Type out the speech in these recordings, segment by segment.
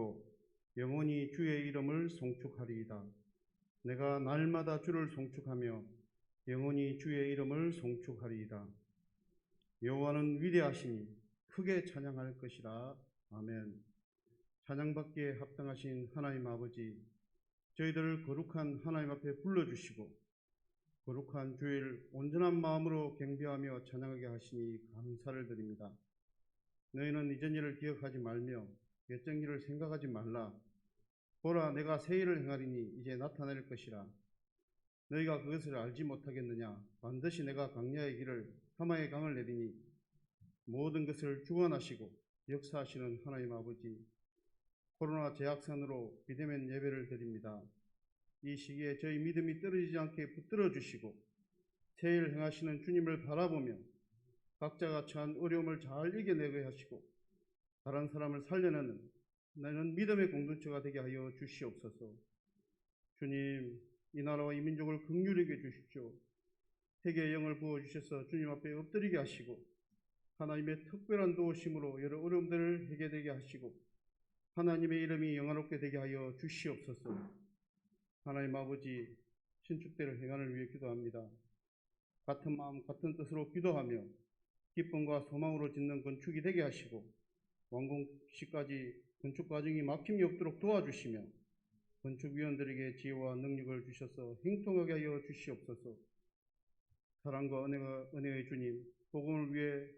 부르짖고 영원히 주의 이름을 송축하리이다. 내가 날마다 주를 송축하며 영원히 주의 이름을 송축하리이다. 여호와는 위대하시니 크게 찬양할 것이라. 아멘. 찬양받기에 합당하신 하나님 아버지, 저희들을 거룩한 하나님 앞에 불러주시고 거룩한 주일 온전한 마음으로 경배하며 찬양하게 하시니 감사를 드립니다. 너희는 이전 일을 기억하지 말며 옛적 일을 생각하지 말라. 보라, 내가 새 일을 행하리니 이제 나타낼 것이라. 너희가 그것을 알지 못하겠느냐? 반드시 내가 광야의 길을 사마의 강을 내리니 모든 것을 주관하시고 역사하시는 하나님 아버지, 코로나 재확산으로 비대면 예배를 드립니다. 이 시기에 저희 믿음이 떨어지지 않게 붙들어 주시고 새 일 행하시는 주님을 바라보며 각자가 처한 어려움을 잘 이겨내게 하시고 다른 사람을 살려내는 나는 믿음의 공동체가 되게 하여 주시옵소서. 주님, 이 나라와 이 민족을 긍휼히 여겨 주십시오. 회개의 영을 부어주셔서 주님 앞에 엎드리게 하시고 하나님의 특별한 도우심으로 여러 어려움들을 해결되게 하시고 하나님의 이름이 영화롭게 되게 하여 주시옵소서. 하나님 아버지, 신축대를 행하는 위해 기도합니다. 같은 마음 같은 뜻으로 기도하며 기쁨과 소망으로 짓는 건축이 되게 하시고 완공시까지 건축 과정이 막힘이 없도록 도와주시며 건축위원들에게 지혜와 능력을 주셔서 행통하게 하여 주시옵소서. 사랑과 은혜의 주님, 복음을 위해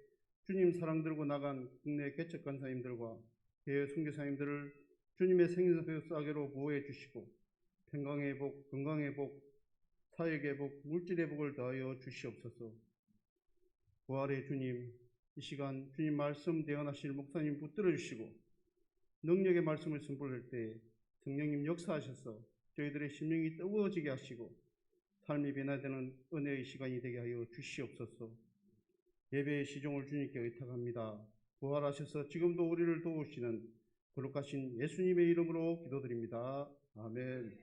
주님 사랑 들고 나간 국내 개척 간사님들과 대외 선교사님들을 주님의 생사계로 보호해 주시고 평강의 복, 건강의 복, 사역의 복, 물질의 복을 더하여 주시옵소서. 부활의 주님, 이 시간 주님 말씀 대언하실 목사님 붙들어 주시고 능력의 말씀을 선포할 때 성령님 역사하셔서 저희들의 심령이 뜨거워지게 하시고 삶이 변화되는 은혜의 시간이 되게 하여 주시옵소서. 예배의 시종을 주님께 의탁합니다. 부활하셔서 지금도 우리를 도우시는 거룩하신 예수님의 이름으로 기도드립니다. 아멘.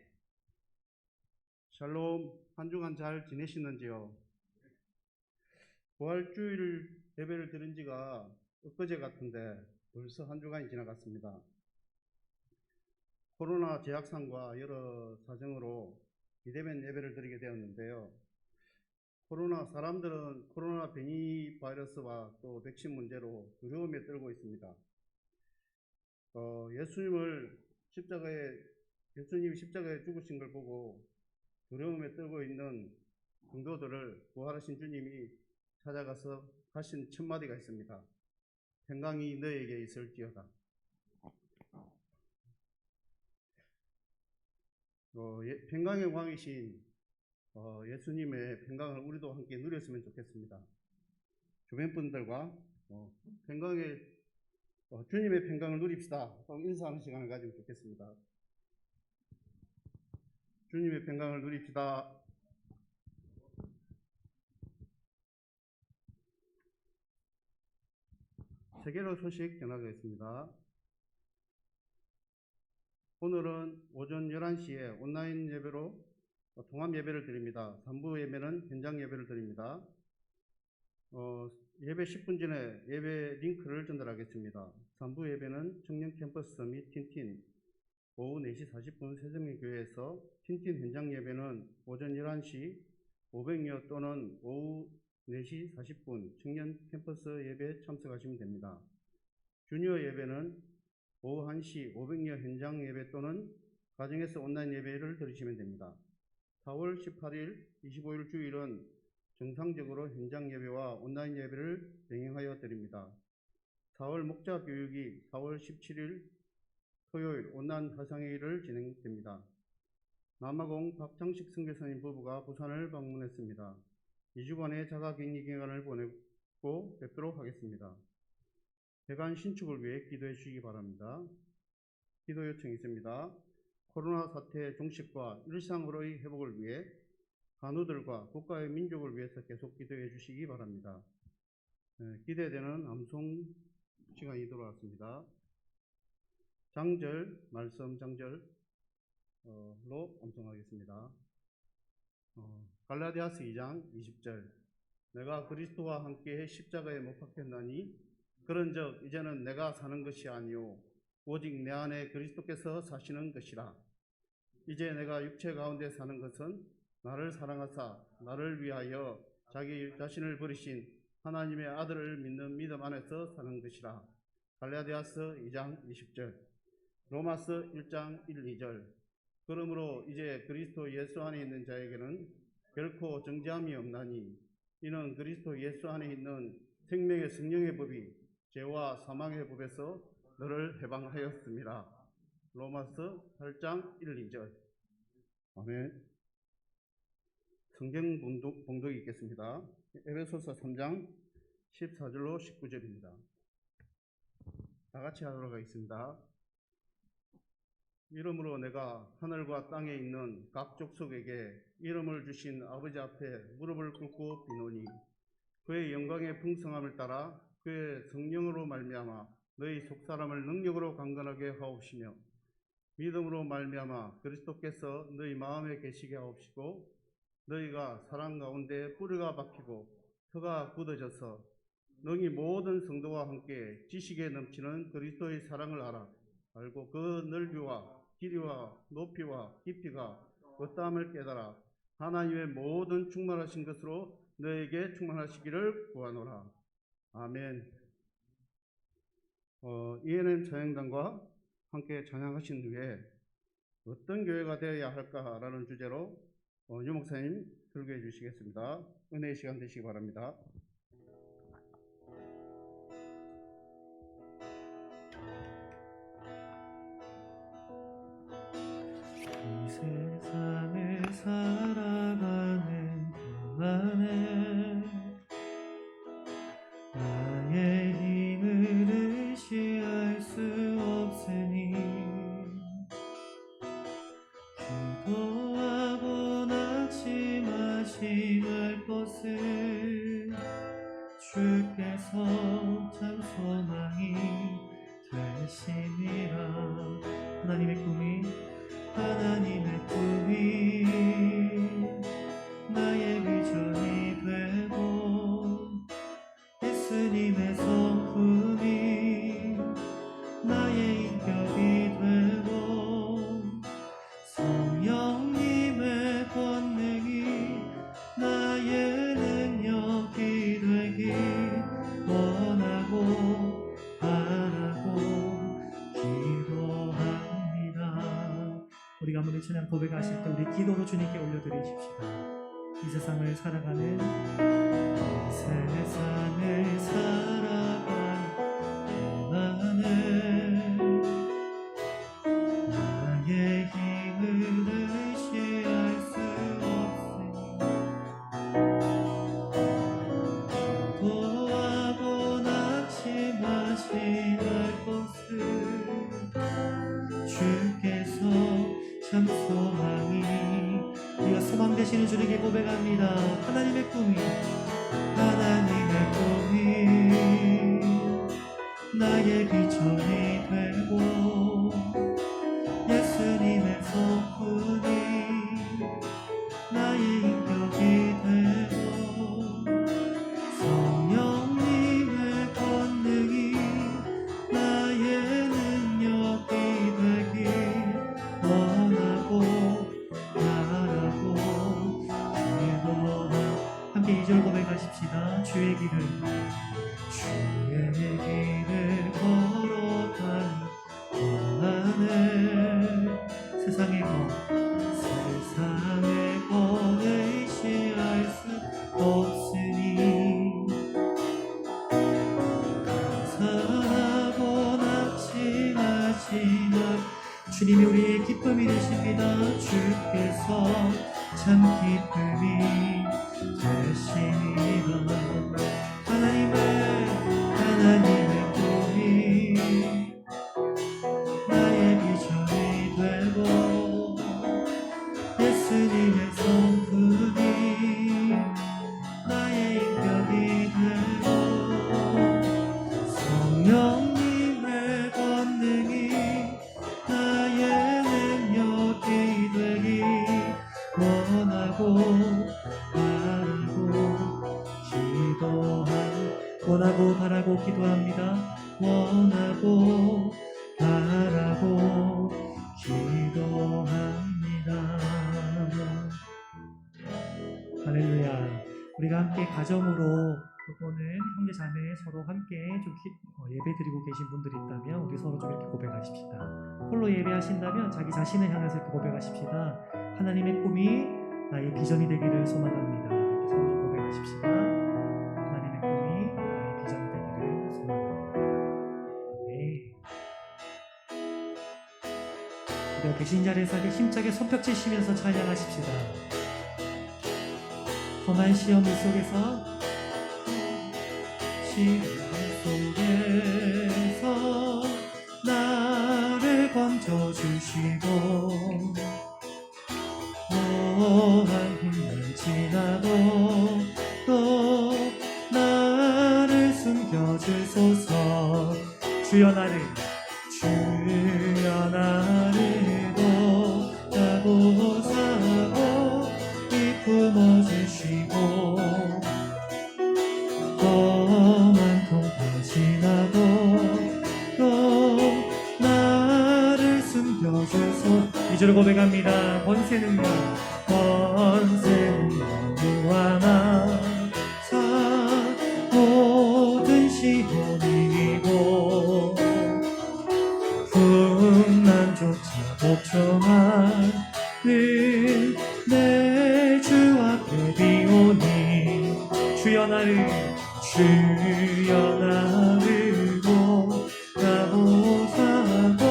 샬롬. 한 주간 잘 지내시는지요? 부활주일 예배를 드린 지가 엊그제 같은데 벌써 한 주간이 지나갔습니다. 코로나 재확산과 여러 사정으로 비대면 예배를 드리게 되었는데요. 사람들은 코로나 변이 바이러스와 또 백신 문제로 두려움에 떨고 있습니다. 예수님이 십자가에 죽으신 걸 보고 두려움에 떨고 있는 성도들을 부활하신 주님이 찾아가서 하신 첫 마디가 있습니다. 평강이 너에게 있을지어다. 평강의 왕이신 예수님의 평강을 우리도 함께 누렸으면 좋겠습니다. 주변 분들과 주님의 평강을 누립시다. 인사하는 시간을 가지면 좋겠습니다. 주님의 평강을 누립시다. 세계로 소식 전하겠습니다. 오늘은 오전 11시에 온라인 예배로 통합 예배를 드립니다. 3부 예배는 현장 예배를 드립니다. 예배 10분 전에 예배 링크를 전달하겠습니다. 3부 예배는 청년 캠퍼스 및 틴틴 오후 4시 40분 세정리교회에서 틴틴 현장 예배는 오전 11시 500여 또는 오후 4시 40분 청년 캠퍼스 예배에 참석하시면 됩니다. 주니어 예배는 오후 1시 500여 현장 예배 또는 가정에서 온라인 예배를 들으시면 됩니다. 4월 18일, 25일 주일은 정상적으로 현장 예배와 온라인 예배를 병행하여 드립니다. 4월 목자 교육이 4월 17일 토요일 온라인 화상회의를 진행됩니다. 남아공 박창식 선교사님 부부가 부산을 방문했습니다. 2주간의 자가격리 기간을 보내고 뵙도록 하겠습니다. 대관 신축을 위해 기도해 주시기 바랍니다. 기도 요청이 있습니다. 코로나 사태 종식과 일상으로의 회복을 위해 간우들과 국가의 민족을 위해서 계속 기도해 주시기 바랍니다. 기대되는 암송 시간이 돌아왔습니다. 말씀 장절로 암송하겠습니다. 갈라디아서 2장 20절. 내가 그리스도와 함께 십자가에 못 박혔나니 그런즉 이제는 내가 사는 것이 아니요 오직 내 안에 그리스도께서 사시는 것이라. 이제 내가 육체 가운데 사는 것은 나를 사랑하사 나를 위하여 자기 자신을 버리신 하나님의 아들을 믿는 믿음 안에서 사는 것이라. 갈라디아서 2장 20절, 로마서 1장 1, 2절. 그러므로 이제 그리스도 예수 안에 있는 자에게는 결코 정죄함이 없나니 이는 그리스도 예수 안에 있는 생명의 성령의 법이 죄와 사망의 법에서 너를 해방하였습니다. 로마서 8장 1, 2절. 아멘. 성경 봉독이 있겠습니다. 에베소서 3장 14절로 19절입니다. 다 같이 하도록 하겠습니다. 이러므로 내가 하늘과 땅에 있는 각 족속에게 이름을 주신 아버지 앞에 무릎을 꿇고 비노니 그의 영광의 풍성함을 따라 그의 성령으로 말미암아 너희 속사람을 능력으로 강건하게 하옵시며 믿음으로 말미암아 그리스도께서 너희 마음에 계시게 하옵시고 너희가 사랑 가운데 뿌리가 박히고 터가 굳어져서 너희 모든 성도와 함께 지식에 넘치는 그리스도의 사랑을 알고 그 넓이와 길이와 높이와 깊이가 어떠함을 깨달아 하나님의 모든 충만하신 것으로 너에게 충만하시기를 구하노라. 아멘. ENM 찬양단과 함께 찬양하신 후에 어떤 교회가 되어야 할까라는 주제로 유 목사님 설교해 주시겠습니다. 은혜의 시간 되시기 바랍니다. 이 세상을 살아가는 동안에 나의 힘을 의지할 수 없으니 기도하고 낙심하심할 것을 주께서 참 소망이 되시니라. 하나님의 꿈이 나의 비전이 되고 예수님의 성품이 나의 인격이 되고 성령님의 권능이 나의 능력이 되길 원하고 바라고 기도합니다. 우리가 아무리 찬양 고백하실 때 우리 기도로 주님께 올려드리십시다. 이 세상을 살아가는 동안에 나의 힘을 의지할 수 없으니 기도하고 낙심하심할 것을 주께서 참 소망이 우리가 소망 되시는 주님께 고백합니다. 하나님의 꿈이 나의 비전이 되고 예수님의 성품이 나의 인격이 되고 성령님의 권능이 나의 능력이 되길 원하고 바라고 기도하. 함께 2절 고백하십시다. 주의 길을 걸어가는 동안에 세상의 것 의지할 수 없으니 감사하고 낙심하지만 주님이 우리의 기쁨이 되십니다. 주께서 참 기쁨이 되시니라. 하나님의 꿈이 나의 비전이 되고 예수님의 성품이 나의 인격이 되고 성령님의 권능이 나의 능력이 되길 원하고 바라고 기도합니다. 우리가 함께 가정으로 또는 형제 자매 서로 함께 좀 예배 드리고 계신 분들이 있다면 우리 서로 좀 이렇게 고백하십시다. 홀로 예배하신다면 자기 자신을 향해서 이렇게 고백하십시다. 하나님의 꿈이 나의 비전이 되기를 소망합니다. 이렇게 서로 좀 고백하십시다. 하나님의 꿈이 나의 비전이 되기를 소망합니다. 네. 우리가 계신 자리에서 힘차게 손뼉 치시면서 찬양하십시다. 험한 시험 속에서 나를 건져주시고 뭐한 힘만 지나도 또 나를 숨겨주소서. 주여 나를 돕고 사고 품어주시고 험한 통과 지나도 또 나를 숨겨주소. 2절 고백합니다. 권세 능력 유하나 사 모든 시험이 이기고 풍랑조차 복종하는 내 주 앞에 비오니 주여 나를 보호사고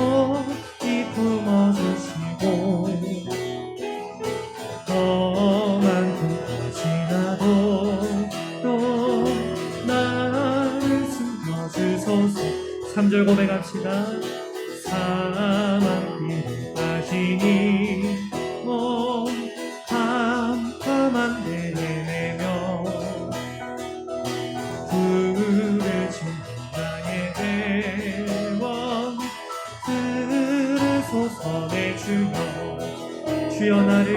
이 품어주시고 험한 통과 지나도 또 나를 숨겨주소서. 3절 고백합시다. 사망길에 빠지니 몸 캄캄한데 헤매며 불을 짓는 나의 대원 들으소서. 내 주여 나를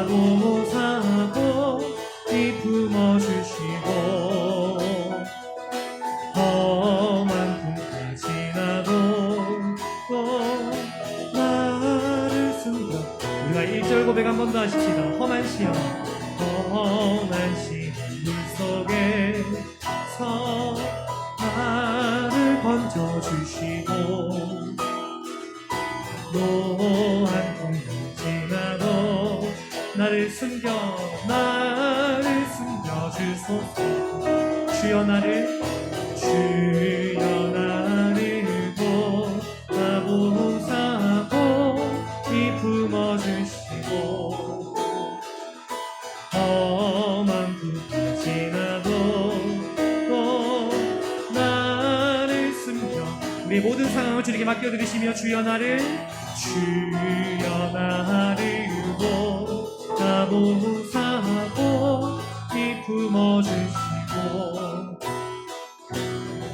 보호사고 이 품어주시고 험한 풍파 지나도 또 나를 숨겨. 우리가 1절 고백 한 번 더 하십시다. 험한 시험 물속에서 나를 건져주시고 노한 풍파 지나도 나를 숨겨주소서. 주여 나를 보호사고 이 품어주시고 험한 풍파 지나도 또 나를 숨겨. 우리 모든 상황을 주님께 맡겨드리시며 주여 나를 보호사고 이 품어주시고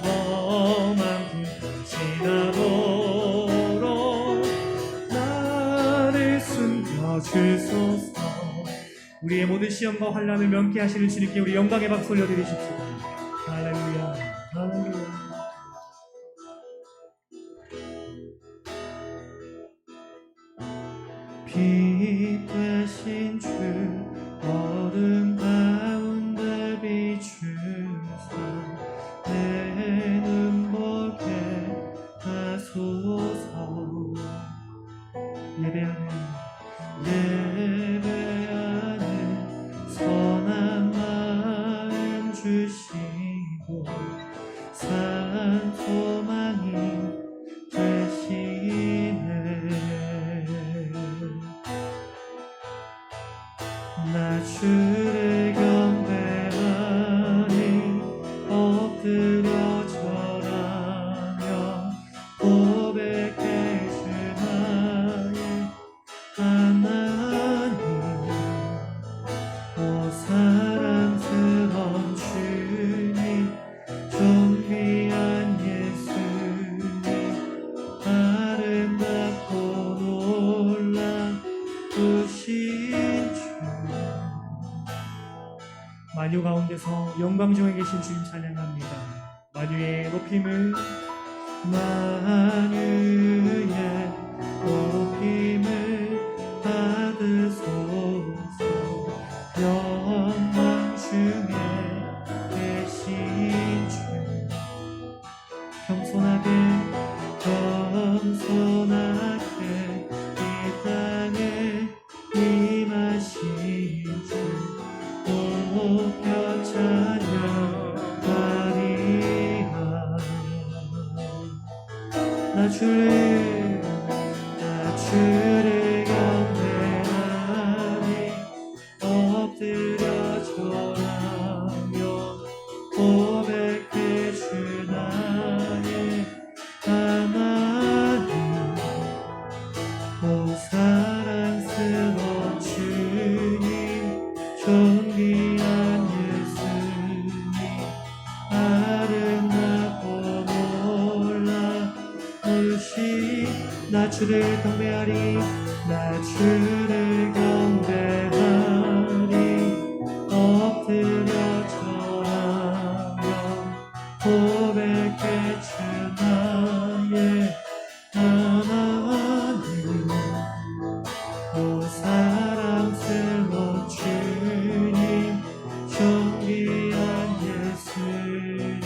험한 풍파 지나도록 나를 숨겨주소서. 우리의 모든 시험과 환난을 명케 하시는 주님께 우리 영광의 박수 올려드리십시오. 할렐루야 할렐루야. 빛 되신 주 어둠 가운데 비추사 내 눈보게 하소서. 예배하는 선한 마음 주시고 산 소망이 되시네. 나 주를 경배하니 엎드려 절하며 고백해 주나의 하나님. 오 사랑스러운 주님 존귀한 예수님 아름답고 놀라우신 주. 만유 가운데서 영광 중에 계신 주님 찬양합니다. 만유의 높임을 받으소서. 겸손하게 겸손하게 이 땅에 임하신 주 높여 찬양하리라. 나 주를 경배하니 엎드려 절하며 고백해 주 나의 하나님. 오 사랑스러운 주님, 존귀한 예수님, 아름답고 놀라우신 나 주를 경배하리. 나 주를 경배하리. 엎드려 절하며 고백해 주 나의 하나님. 오 사랑스러운 주님, 존귀한 예수님,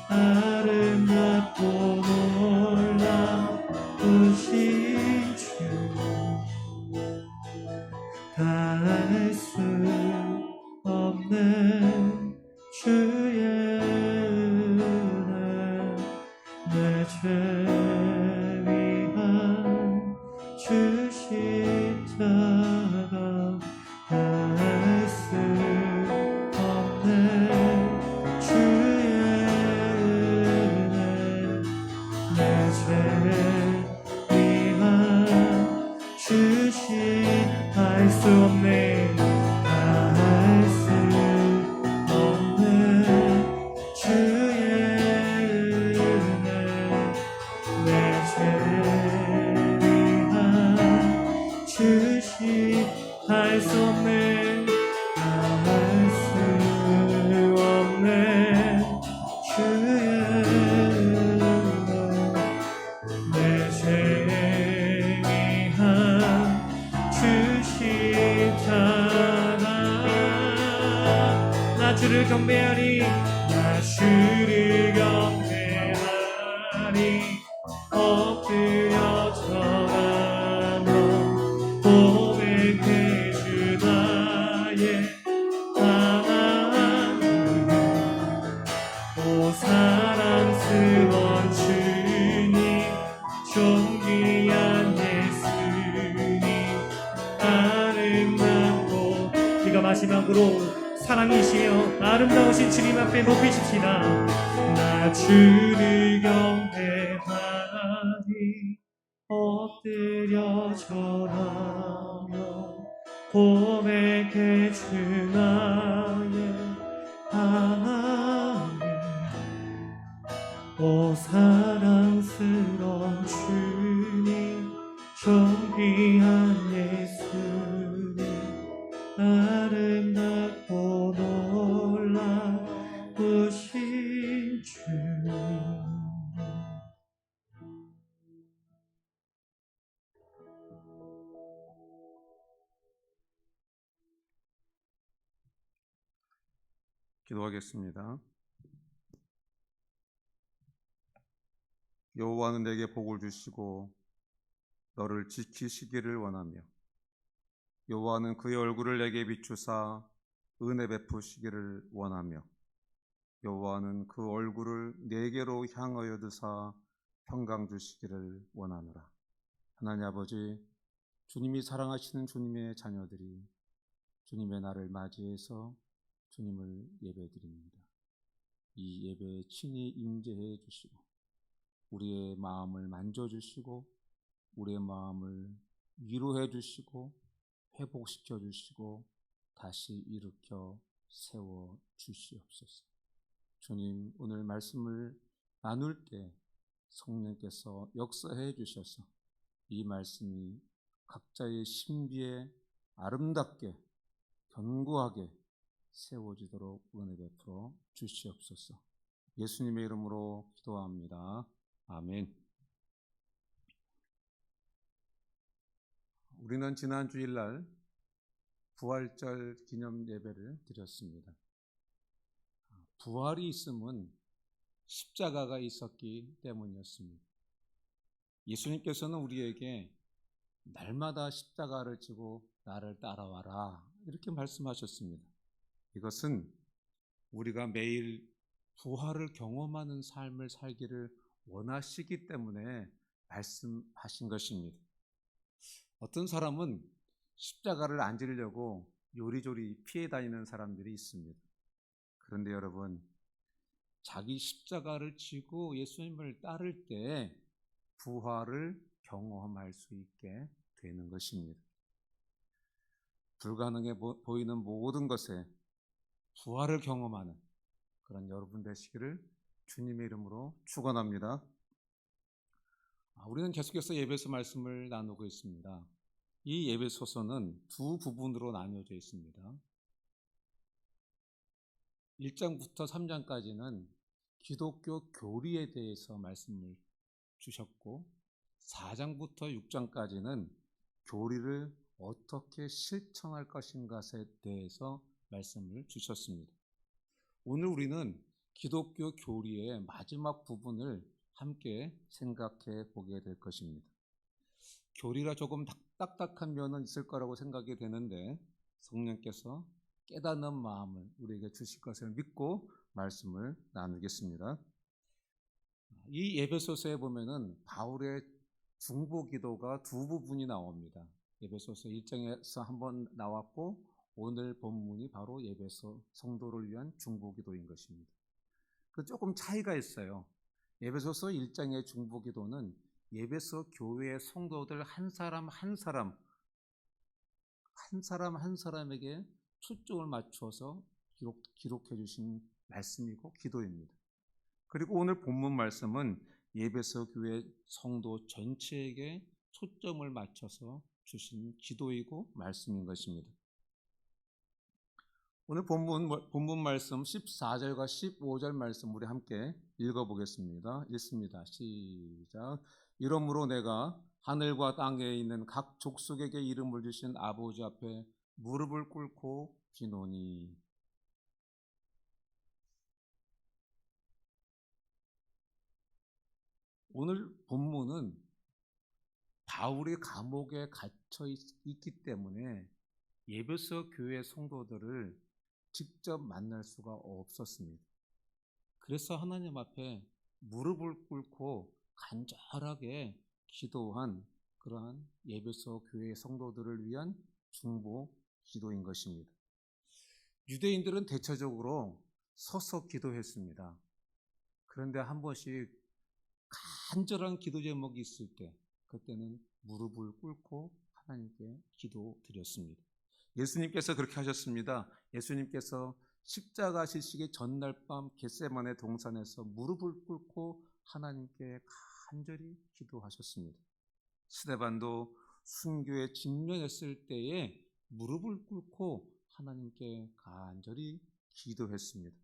아름답고 놀라우신 주, 다할 수 없는 주의 은혜, 내 죄 위한 주 십자가, 다할 수 없는 주의 은혜, 내 죄 위한 주신 할 수 없네, 다할 수 없는 주의 은혜, 내 죄 위한 주신 할 수 없네, 다할 수 없네 주의 은혜, 내 죄 위한 주 십자가. 나 주를 경배하리. 나 주를 경배하리. 엎드려 절하며 고백해 주 나의 하나님. 오 사랑스러운 주님, 존귀한 예수님, 아름답고 비가 마지막으로 사랑이시여 아름다우신 주님 앞에 높이십시다. 나 주를 경배하니 엎드려 절하며 고백해 주 나의 하나님. 오 사랑스러운 주님, 존귀한 예수님, 아름답고 놀라우신 주. 기도하겠습니다. 여호와는 내게 복을 주시고 너를 지키시기를 원하며, 여호와는 그의 얼굴을 내게 비추사 은혜 베푸시기를 원하며, 여호와는 그 얼굴을 내게로 향하여 드사 평강 주시기를 원하노라. 하나님 아버지, 주님이 사랑하시는 주님의 자녀들이 주님의 날을 맞이해서 주님을 예배드립니다. 이 예배에 친히 임재해 주시고 우리의 마음을 만져주시고 우리의 마음을 위로해 주시고 회복시켜 주시고 다시 일으켜 세워 주시옵소서. 주님, 오늘 말씀을 나눌 때 성령께서 역사해 주셔서 이 말씀이 각자의 신비에 아름답게 견고하게 세워지도록 은혜 베풀어 주시옵소서. 예수님의 이름으로 기도합니다. 아멘. 우리는 지난 주일날 부활절 기념 예배를 드렸습니다. 부활이 있으면 십자가가 있었기 때문이었습니다. 예수님께서는 우리에게 날마다 십자가를 지고 나를 따라와라 이렇게 말씀하셨습니다. 이것은 우리가 매일 부활을 경험하는 삶을 살기를 원하시기 때문에 말씀하신 것입니다. 어떤 사람은 십자가를 안 지려고 요리조리 피해 다니는 사람들이 있습니다. 그런데 여러분, 자기 십자가를 지고 예수님을 따를 때 부활을 경험할 수 있게 되는 것입니다. 불가능해 보이는 모든 것에 부활을 경험하는 그런 여러분 되시기를 주님의 이름으로 축원합니다. 우리는 계속해서 예배소 말씀을 나누고 있습니다. 이 예배소서는 두 부분으로 나뉘어져 있습니다. 1장부터 3장까지는 기독교 교리에 대해서 말씀을 주셨고 4장부터 6장까지는 교리를 어떻게 실천할 것인가에 대해서 말씀을 주셨습니다. 오늘 우리는 기독교 교리의 마지막 부분을 함께 생각해 보게 될 것입니다. 교리가 조금 딱딱한 면은 있을 거라고 생각이 되는데 성령께서 깨닫는 마음을 우리에게 주실 것을 믿고 말씀을 나누겠습니다. 이 에베소서에 보면은 바울의 중보 기도가 두 부분이 나옵니다. 에베소서 1장에서 한번 나왔고 오늘 본문이 바로 에베소 성도를 위한 중보 기도인 것입니다. 그 조금 차이가 있어요. 에베소서 1장의 중보 기도는 에베소 교회의 성도들 한 사람 한 사람에게 초점을 맞춰서 기록해 주신 말씀이고 기도입니다. 그리고 오늘 본문 말씀은 에베소 교회 성도 전체에게 초점을 맞춰서 주신 기도이고 말씀인 것입니다. 오늘 본문 말씀 14절과 15절 말씀 우리 함께 읽어보겠습니다. 읽습니다. 시작. 이러므로 내가 하늘과 땅에 있는 각 족속에게 이름을 주신 아버지 앞에 무릎을 꿇고 비노니. 오늘 본문은 바울이 감옥에 갇혀 있기 때문에 에베소 교회 성도들을 직접 만날 수가 없었습니다. 그래서 하나님 앞에 무릎을 꿇고 간절하게 기도한 그러한 에베소 교회 성도들을 위한 중보 기도인 것입니다. 유대인들은 대체적으로 서서 기도했습니다. 그런데 한 번씩 간절한 기도 제목이 있을 때 그때는 무릎을 꿇고 하나님께 기도드렸습니다. 예수님께서 그렇게 하셨습니다. 예수님께서 십자가 지시기 전날 밤 겟세마네 동산에서 무릎을 꿇고 하나님께 간절히 기도하셨습니다. 스데반도 순교에 직면했을 때에 무릎을 꿇고 하나님께 간절히 기도했습니다.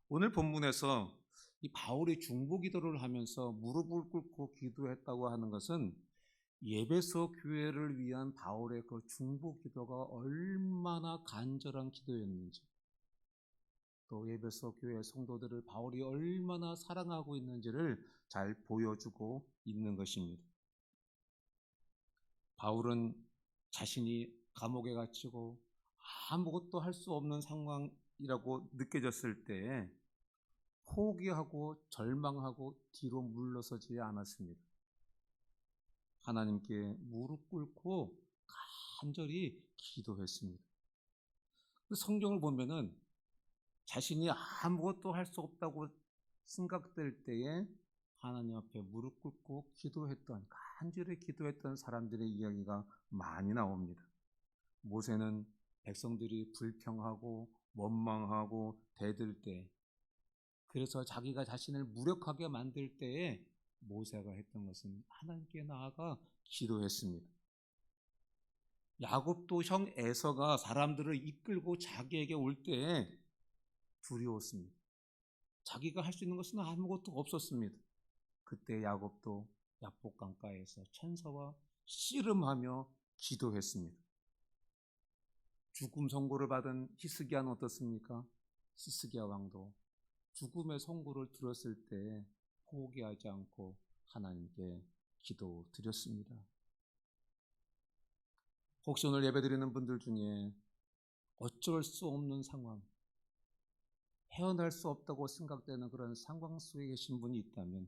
오늘 본문에서 이 바울이 중보 기도를 하면서 무릎을 꿇고 기도했다고 하는 것은 에베소 교회를 위한 바울의 그 중보 기도가 얼마나 간절한 기도였는지, 또 에베소 교회 성도들을 바울이 얼마나 사랑하고 있는지를 잘 보여주고 있는 것입니다. 바울은 자신이 감옥에 갇히고 아무것도 할 수 없는 상황이라고 느껴졌을 때에 포기하고 절망하고 뒤로 물러서지 않았습니다. 하나님께 무릎 꿇고 간절히 기도했습니다. 성경을 보면은 자신이 아무것도 할 수 없다고 생각될 때에 하나님 앞에 무릎 꿇고 기도했던, 간절히 기도했던 사람들의 이야기가 많이 나옵니다. 모세는 백성들이 불평하고 원망하고 대들 때, 그래서 자기가 자신을 무력하게 만들 때에 모세가 했던 것은 하나님께 나아가 기도했습니다. 야곱도 형 에서가 사람들을 이끌고 자기에게 올 때에 두려웠습니다. 자기가 할 수 있는 것은 아무것도 없었습니다. 그때 야곱도 야복 강가에서 천사와 씨름하며 기도했습니다. 죽음 선고를 받은 히스기야는 어떻습니까? 히스기야 왕도 죽음의 선고를 들었을 때 포기하지 않고 하나님께 기도드렸습니다. 혹시 오늘 예배드리는 분들 중에 어쩔 수 없는 상황, 헤어날 수 없다고 생각되는 그런 상황 속에 계신 분이 있다면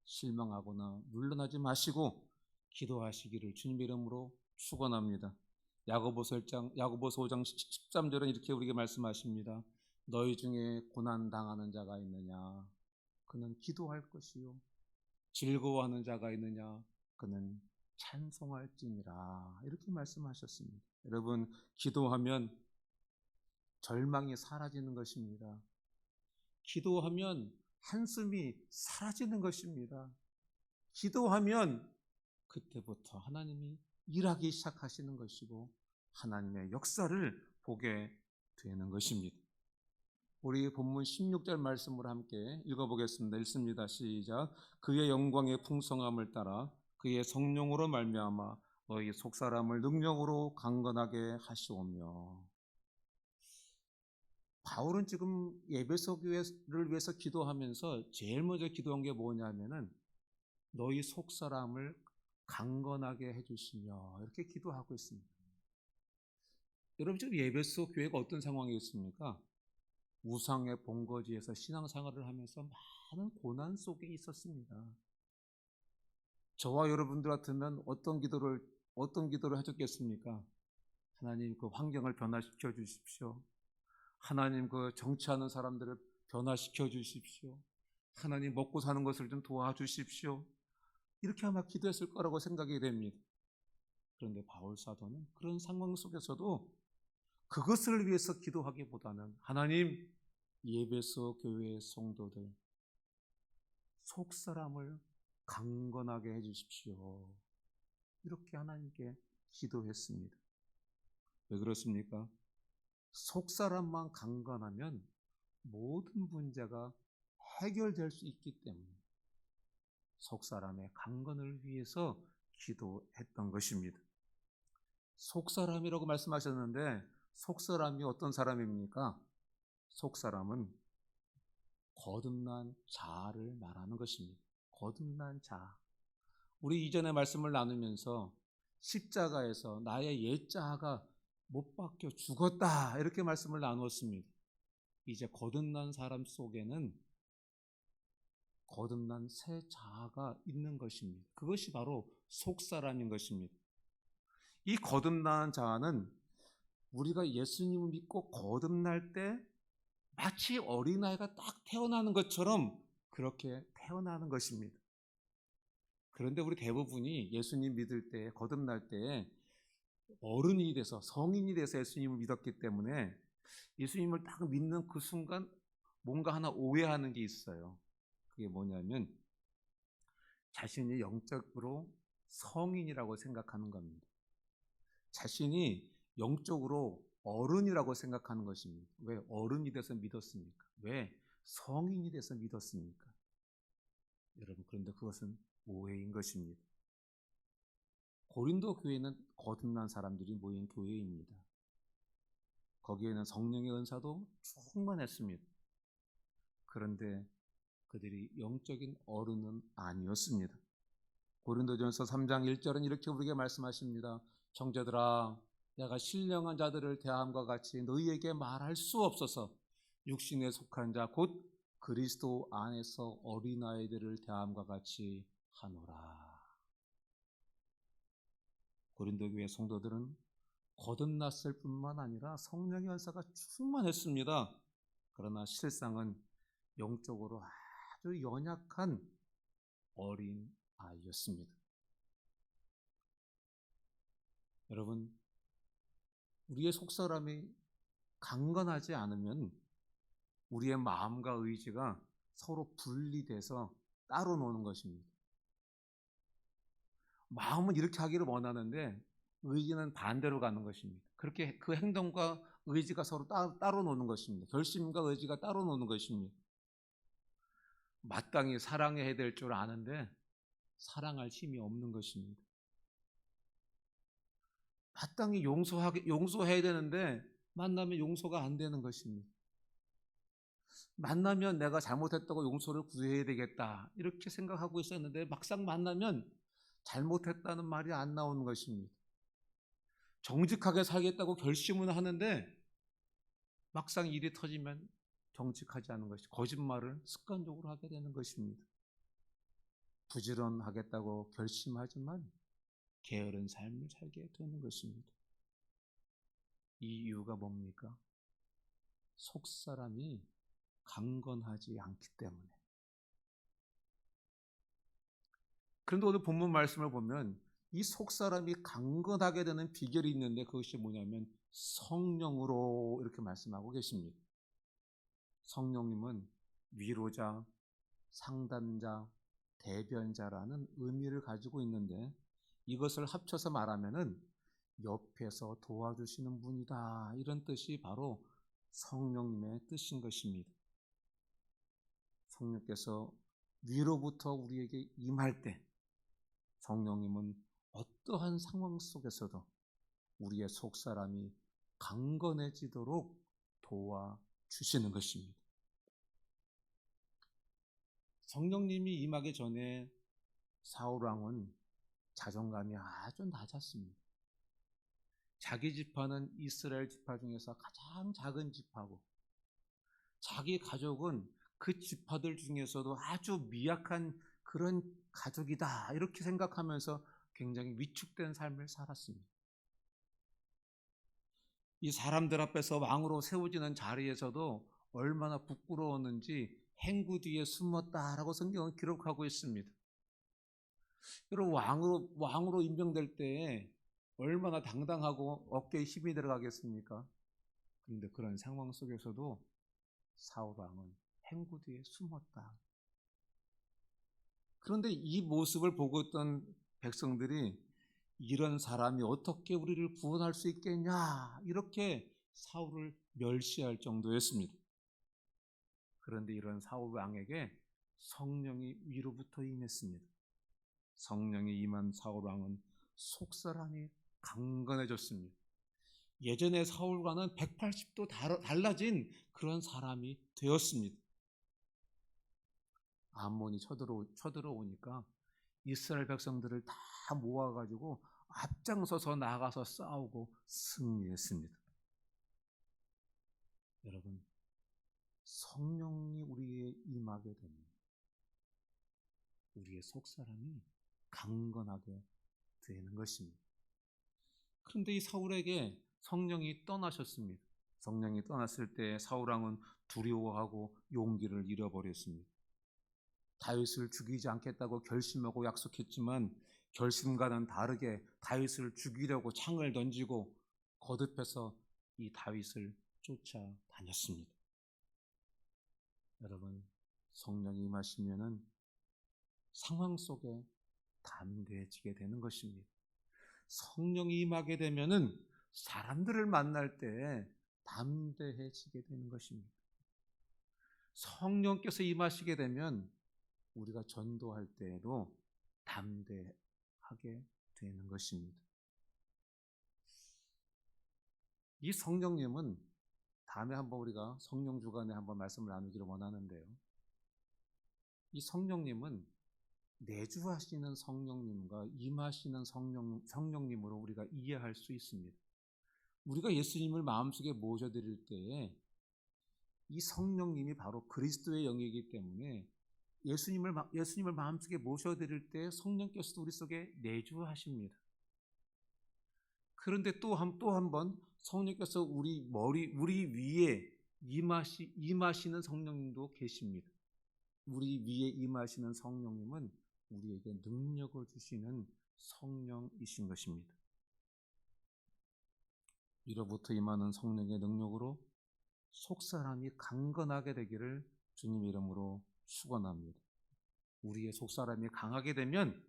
실망하거나 물러나지 마시고 기도하시기를 주님의 이름으로 축원합니다. 야고보서 5장 13절은 이렇게 우리에게 말씀하십니다. 너희 중에 고난 당하는 자가 있느냐? 그는 기도할 것이요. 즐거워하는 자가 있느냐? 그는 찬송할지니라. 이렇게 말씀하셨습니다. 여러분, 기도하면 절망이 사라지는 것입니다. 기도하면 한숨이 사라지는 것입니다. 기도하면 그때부터 하나님이 일하기 시작하시는 것이고 하나님의 역사를 보게 되는 것입니다. 우리 본문 16절 말씀을 함께 읽어보겠습니다. 읽습니다. 시작. 그의 영광의 풍성함을 따라 그의 성령으로 말미암아 너희 속사람을 능력으로 강건하게 하시오며. 바울은 지금 에베소 교회를 위해서 기도하면서 제일 먼저 기도한 게 뭐냐면은 너희 속사람을 강건하게 해주시며 이렇게 기도하고 있습니다. 여러분, 지금 에베소 교회가 어떤 상황이 있습니까? 우상의 본거지에서 신앙생활을 하면서 많은 고난 속에 있었습니다. 저와 여러분들 같으면 어떤 기도를 해줬겠습니까? 하나님, 그 환경을 변화시켜 주십시오. 하나님, 그 정치하는 사람들을 변화시켜 주십시오. 하나님, 먹고 사는 것을 좀 도와주십시오. 이렇게 아마 기도했을 거라고 생각이 됩니다. 그런데 바울 사도는 그런 상황 속에서도 그것을 위해서 기도하기보다는 하나님, 에베소 교회의 성도들 속사람을 강건하게 해주십시오. 이렇게 하나님께 기도했습니다. 왜 그렇습니까? 속사람만 강건하면 모든 문제가 해결될 수 있기 때문에 속사람의 강건을 위해서 기도했던 것입니다. 속사람이라고 말씀하셨는데 속사람이 어떤 사람입니까? 속사람은 거듭난 자를 말하는 것입니다. 거듭난 자. 우리 이전에 말씀을 나누면서 십자가에서 나의 옛자아가 못 박혀 죽었다 이렇게 말씀을 나누었습니다. 이제 거듭난 사람 속에는 거듭난 새 자아가 있는 것입니다. 그것이 바로 속사람인 것입니다. 이 거듭난 자아는 우리가 예수님을 믿고 거듭날 때 마치 어린아이가 딱 태어나는 것처럼 그렇게 태어나는 것입니다. 그런데 우리 대부분이 예수님 믿을 때, 거듭날 때 어른이 돼서, 성인이 돼서 예수님을 믿었기 때문에 예수님을 딱 믿는 그 순간 뭔가 하나 오해하는 게 있어요. 그게 뭐냐면 자신이 영적으로 성인이라고 생각하는 겁니다. 자신이 영적으로 어른이라고 생각하는 것입니다. 왜 어른이 돼서 믿었습니까? 왜 성인이 돼서 믿었습니까? 여러분, 그런데 그것은 오해인 것입니다. 고린도 교회는 거듭난 사람들이 모인 교회입니다. 거기에는 성령의 은사도 충만했습니다. 그런데 그들이 영적인 어른은 아니었습니다. 고린도전서 3장 1절은 이렇게 우리에게 말씀하십니다. 형제들아, 내가 신령한 자들을 대함과 같이 너희에게 말할 수 없어서 육신에 속한 자 곧 그리스도 안에서 어린아이들을 대함과 같이 하노라. 고린도 교회 성도들은 거듭났을 뿐만 아니라 성령의 은사가 충만했습니다. 그러나 실상은 영적으로 아주 연약한 어린 아이였습니다. 여러분, 우리의 속사람이 강건하지 않으면 우리의 마음과 의지가 서로 분리돼서 따로 노는 것입니다. 마음은 이렇게 하기를 원하는데 의지는 반대로 가는 것입니다. 그렇게 그 행동과 의지가 서로 따로 노는 것입니다. 결심과 의지가 따로 노는 것입니다. 마땅히 사랑해야 될 줄 아는데 사랑할 힘이 없는 것입니다. 마땅히 용서해야 되는데 만나면 용서가 안 되는 것입니다. 만나면 내가 잘못했다고 용서를 구해야 되겠다 이렇게 생각하고 있었는데 막상 만나면 잘못했다는 말이 안 나오는 것입니다. 정직하게 살겠다고 결심은 하는데 막상 일이 터지면 정직하지 않은 것이 거짓말을 습관적으로 하게 되는 것입니다. 부지런하겠다고 결심하지만 게으른 삶을 살게 되는 것입니다. 이 이유가 뭡니까? 속사람이 강건하지 않기 때문에. 그런데 오늘 본문 말씀을 보면 이 속사람이 강건하게 되는 비결이 있는데 그것이 뭐냐면 성령으로 이렇게 말씀하고 계십니다. 성령님은 위로자, 상담자, 대변자라는 의미를 가지고 있는데 이것을 합쳐서 말하면은 옆에서 도와주시는 분이다 이런 뜻이 바로 성령님의 뜻인 것입니다. 성령께서 위로부터 우리에게 임할 때 성령님은 어떠한 상황 속에서도 우리의 속사람이 강건해지도록 도와주시는 것입니다. 성령님이 임하기 전에 사울왕은 자존감이 아주 낮았습니다. 자기 지파는 이스라엘 지파 중에서 가장 작은 지파고 자기 가족은 그 지파들 중에서도 아주 미약한 그런 가족이다 이렇게 생각하면서 굉장히 위축된 삶을 살았습니다. 이 사람들 앞에서 왕으로 세워지는 자리에서도 얼마나 부끄러웠는지 행구 뒤에 숨었다라고 성경은 기록하고 있습니다. 여러분 왕으로 임명될 때 얼마나 당당하고 어깨에 힘이 들어가겠습니까? 그런데 그런 상황 속에서도 사울 왕은 행구 뒤에 숨었다. 그런데 이 모습을 보고 있던 백성들이 이런 사람이 어떻게 우리를 구원할 수 있겠냐 이렇게 사울을 멸시할 정도였습니다. 그런데 이런 사울 왕에게 성령이 위로부터 임했습니다. 성령이 임한 사울 왕은 속사람이 강건해졌습니다. 예전에 사울과는 180도 달라진 그런 사람이 되었습니다. 암몬이 쳐들어오니까 이스라엘 백성들을 다 모아가지고 앞장서서 나가서 싸우고 승리했습니다. 여러분, 성령이 우리에 임하게 되면 우리의 속사람이 강건하게 되는 것입니다. 그런데 이 사울에게 성령이 떠나셨습니다. 성령이 떠났을 때 사울왕은 두려워하고 용기를 잃어버렸습니다. 다윗을 죽이지 않겠다고 결심하고 약속했지만 결심과는 다르게 다윗을 죽이려고 창을 던지고 거듭해서 이 다윗을 쫓아다녔습니다. 여러분, 성령이 임하시면은 상황 속에 담대해지게 되는 것입니다. 성령이 임하게 되면은 사람들을 만날 때 담대해지게 되는 것입니다. 성령께서 임하시게 되면 우리가 전도할 때에도 담대하게 되는 것입니다. 이 성령님은 다음에 한번 우리가 성령 주간에 한번 말씀을 나누기를 원하는데요. 이 성령님은 내주하시는 성령님과 임하시는 성령님으로 우리가 이해할 수 있습니다. 우리가 예수님을 마음속에 모셔드릴 때에 이 성령님이 바로 그리스도의 영이기 때문에 예수님을 마음속에 모셔드릴 때 성령께서도 우리 속에 내주하십니다. 그런데 또 한 번 성령께서 우리 위에 임하시는 성령님도 계십니다. 우리 위에 임하시는 성령님은 우리에게 능력을 주시는 성령이신 것입니다. 위로부터 임하는 성령의 능력으로 속사람이 강건하게 되기를 주님 이름으로 축원합니다. 우리의 속사람이 강하게 되면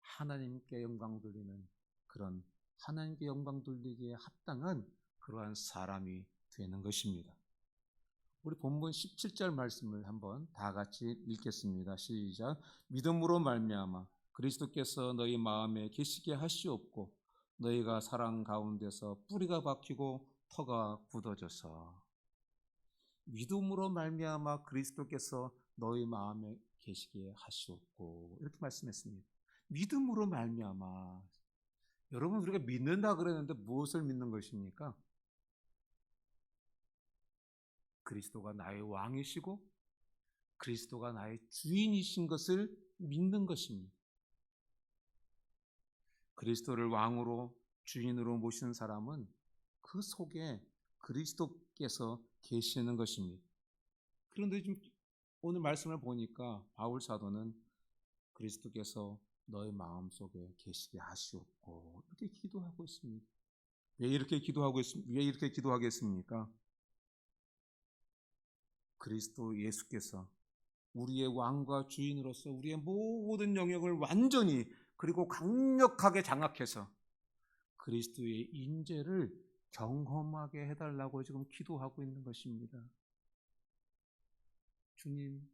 하나님께 영광 돌리는 그런 하나님께 영광 돌리기에 합당한 그러한 사람이 되는 것입니다. 우리 본문 17절 말씀을 한번 다 같이 읽겠습니다. 시작. 믿음으로 말미암아 그리스도께서 너희 마음에 계시게 하시옵고 너희가 사랑 가운데서 뿌리가 박히고 터가 굳어져서. 믿음으로 말미암아 그리스도께서 너희 마음에 계시게 하시옵고 이렇게 말씀했습니다. 믿음으로 말미암아. 여러분 우리가 믿는다 그랬는데 무엇을 믿는 것입니까? 그리스도가 나의 왕이시고 그리스도가 나의 주인이신 것을 믿는 것입니다. 그리스도를 왕으로 주인으로 모신 사람은 그 속에 그리스도께서 계시는 것입니다. 그런데 지금 오늘 말씀을 보니까 바울 사도는 그리스도께서 너의 마음속에 계시게 하시옵고 이렇게 기도하고 있습니다. 왜 이렇게 기도하겠습니까? 그리스도 예수께서 우리의 왕과 주인으로서 우리의 모든 영역을 완전히 그리고 강력하게 장악해서 그리스도의 인재를 경험하게 해달라고 지금 기도하고 있는 것입니다. 주님,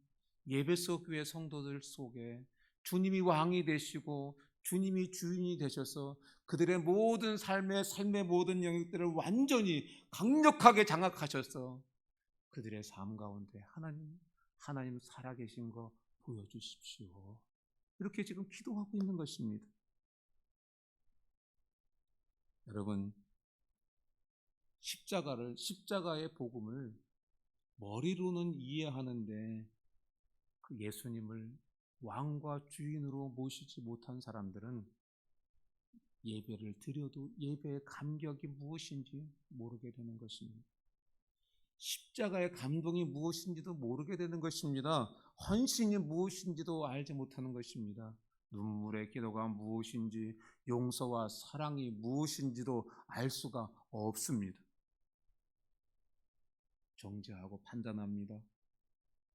예배소 교회 성도들 속에 주님이 왕이 되시고 주님이 주인이 되셔서 그들의 모든 삶의 모든 영역들을 완전히 강력하게 장악하셔서 그들의 삶 가운데 하나님 살아계신 거 보여주십시오. 이렇게 지금 기도하고 있는 것입니다. 여러분, 십자가의 복음을 머리로는 이해하는데 그 예수님을 왕과 주인으로 모시지 못한 사람들은 예배를 드려도 예배의 감격이 무엇인지 모르게 되는 것입니다. 십자가의 감동이 무엇인지도 모르게 되는 것입니다. 헌신이 무엇인지도 알지 못하는 것입니다. 눈물의 기도가 무엇인지 용서와 사랑이 무엇인지도 알 수가 없습니다. 정죄하고 판단합니다.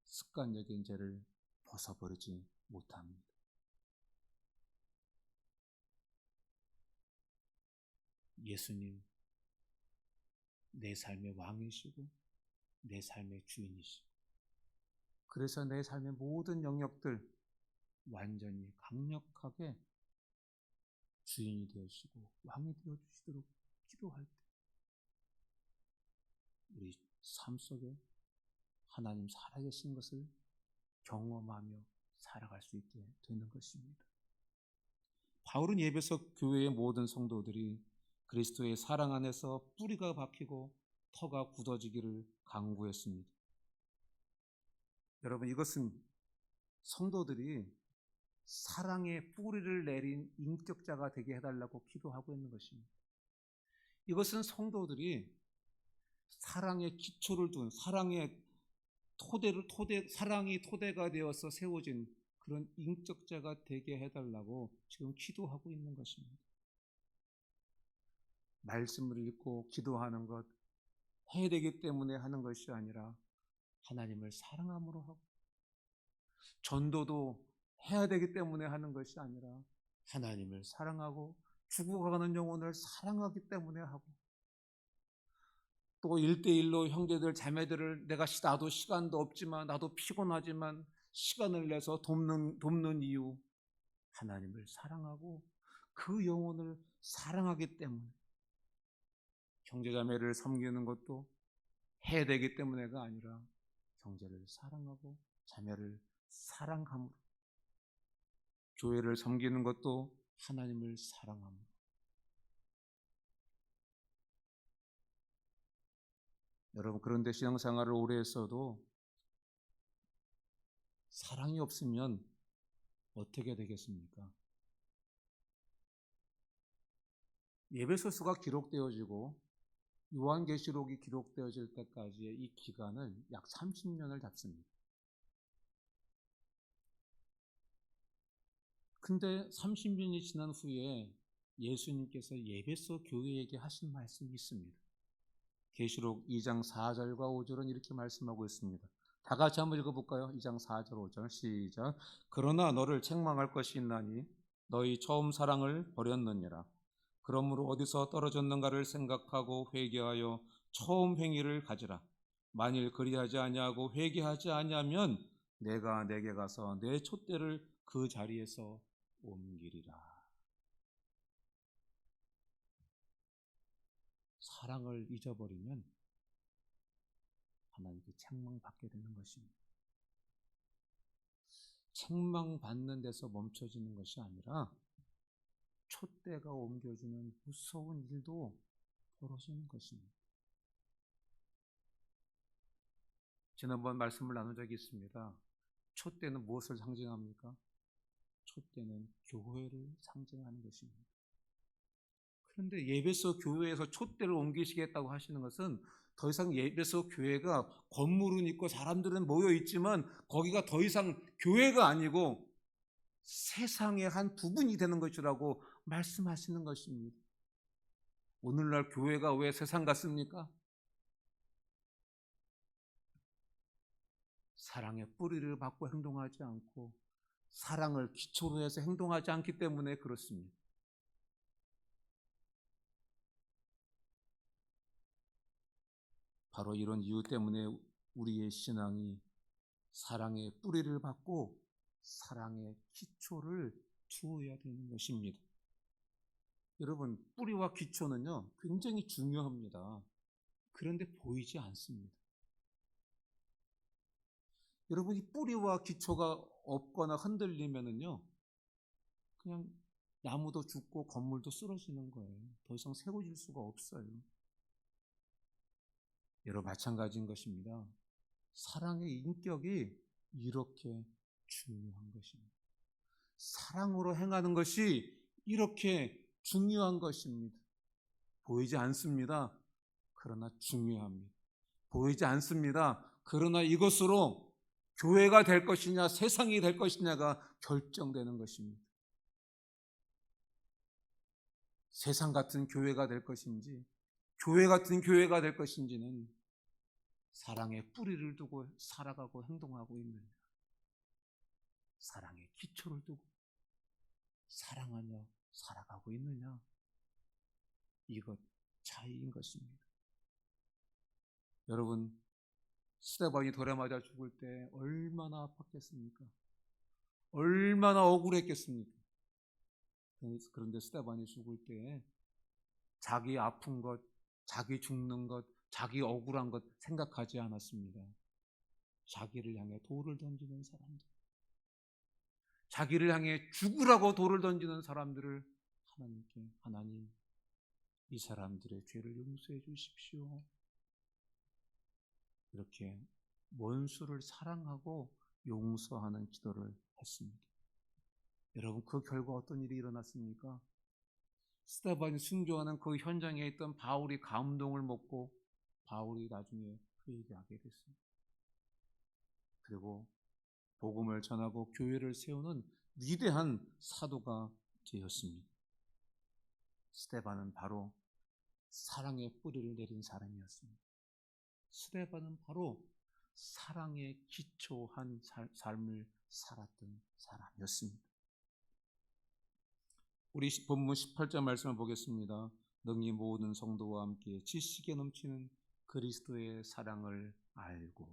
습관적인 죄를 벗어버리지 못합니다. 예수님, 내 삶의 왕이시고 내 삶의 주인이시고 그래서 내 삶의 모든 영역들 완전히 강력하게 주인이 되어주시고 왕이 되어주시도록 기도할 때 우리 삶 속에 하나님 살아계신 것을 경험하며 살아갈 수 있게 되는 것입니다. 바울은 예배소 교회의 모든 성도들이 그리스도의 사랑 안에서 뿌리가 박히고 터가 굳어지기를 간구했습니다. 여러분, 이것은 성도들이 사랑의 뿌리를 내린 인격자가 되게 해달라고 기도하고 있는 것입니다. 이것은 성도들이 사랑의 기초를 둔 사랑이 토대가 되어서 세워진 그런 인격자가 되게 해달라고 지금 기도하고 있는 것입니다. 말씀을 읽고 기도하는 것 해야 되기 때문에 하는 것이 아니라 하나님을 사랑함으로 하고 전도도 해야 되기 때문에 하는 것이 아니라 하나님을 사랑하고 죽어가는 영혼을 사랑하기 때문에 하고 또 1대1로 형제들 자매들을 나도 시간도 없지만 나도 피곤하지만 시간을 내서 돕는 이유 하나님을 사랑하고 그 영혼을 사랑하기 때문에 형제자매를 섬기는 것도 해야 되기 때문에가 아니라 형제를 사랑하고 자매를 사랑함으로 교회를 섬기는 것도 하나님을 사랑함으로 여러분 그런데 신앙생활을 오래 했어도 사랑이 없으면 어떻게 되겠습니까? 예배소서가 기록되어지고 요한계시록이 기록되어질 때까지의 이 기간을 약 30년을 잡습니다. 근데 30년이 지난 후에 예수님께서 예배소 교회에게 하신 말씀이 있습니다. 계시록 2장 4절과 5절은 이렇게 말씀하고 있습니다. 다 같이 한번 읽어볼까요? 2장 4절 5절 시작. 그러나 너를 책망할 것이 있나니 너희 처음 사랑을 버렸느니라. 그러므로 어디서 떨어졌는가를 생각하고 회개하여 처음 행위를 가지라. 만일 그리하지 아니하고 회개하지 아니하면 내가 내게 가서 내 촛대를 그 자리에서 옮기리라. 사랑을 잊어버리면 하나님께 책망받게 되는 것입니다. 책망받는 데서 멈춰지는 것이 아니라 촛대가 옮겨주는 무서운 일도 벌어지는 것입니다. 지난번 말씀을 나눈 적이 있습니다. 촛대는 무엇을 상징합니까? 촛대는 교회를 상징하는 것입니다. 그런데 예배소 교회에서 촛대를 옮기시겠다고 하시는 것은 더 이상 예배소 교회가 건물은 있고 사람들은 모여 있지만 거기가 더 이상 교회가 아니고 세상의 한 부분이 되는 것이라고 말씀하시는 것입니다. 오늘날 교회가 왜 세상 같습니까? 사랑의 뿌리를 받고 행동하지 않고 사랑을 기초로 해서 행동하지 않기 때문에 그렇습니다. 바로 이런 이유 때문에 우리의 신앙이 사랑의 뿌리를 받고 사랑의 기초를 두어야 되는 것입니다. 여러분, 뿌리와 기초는요, 굉장히 중요합니다. 그런데 보이지 않습니다. 여러분, 이 뿌리와 기초가 없거나 흔들리면은요, 그냥 나무도 죽고 건물도 쓰러지는 거예요. 더 이상 세워질 수가 없어요. 여러분, 마찬가지인 것입니다. 사랑의 인격이 이렇게 중요한 것입니다. 사랑으로 행하는 것이 이렇게 중요한 것입니다. 보이지 않습니다. 그러나 중요합니다. 보이지 않습니다. 그러나 이것으로 교회가 될 것이냐 세상이 될 것이냐가 결정되는 것입니다. 세상 같은 교회가 될 것인지 교회 같은 교회가 될 것인지는 사랑의 뿌리를 두고 살아가고 행동하고 있느냐, 사랑의 기초를 두고 사랑하며 살아가고 있느냐, 이것 차이인 것입니다. 여러분, 스데반이 돌에 맞아 죽을 때 얼마나 아팠겠습니까? 얼마나 억울했겠습니까? 그런데 스데반이 죽을 때 자기 아픈 것, 자기 죽는 것, 자기 억울한 것 생각하지 않았습니다. 자기를 향해 돌을 던지는 사람들, 자기를 향해 죽으라고 돌을 던지는 사람들을 하나님께, 하나님, 이 사람들의 죄를 용서해 주십시오. 이렇게 원수를 사랑하고 용서하는 기도를 했습니다. 여러분, 그 결과 어떤 일이 일어났습니까? 스데반이 순교하는 그 현장에 있던 바울이 감동을 먹고 바울이 나중에 회개하게 됐습니다. 그리고 복음을 전하고 교회를 세우는 위대한 사도가 되었습니다. 스데반은 바로 사랑의 뿌리를 내린 사람이었습니다. 스데반은 바로 사랑에 기초한 삶을 살았던 사람이었습니다. 우리 본문 18절 말씀을 보겠습니다. 너희 모든 성도와 함께 지식에 넘치는 그리스도의 사랑을 알고.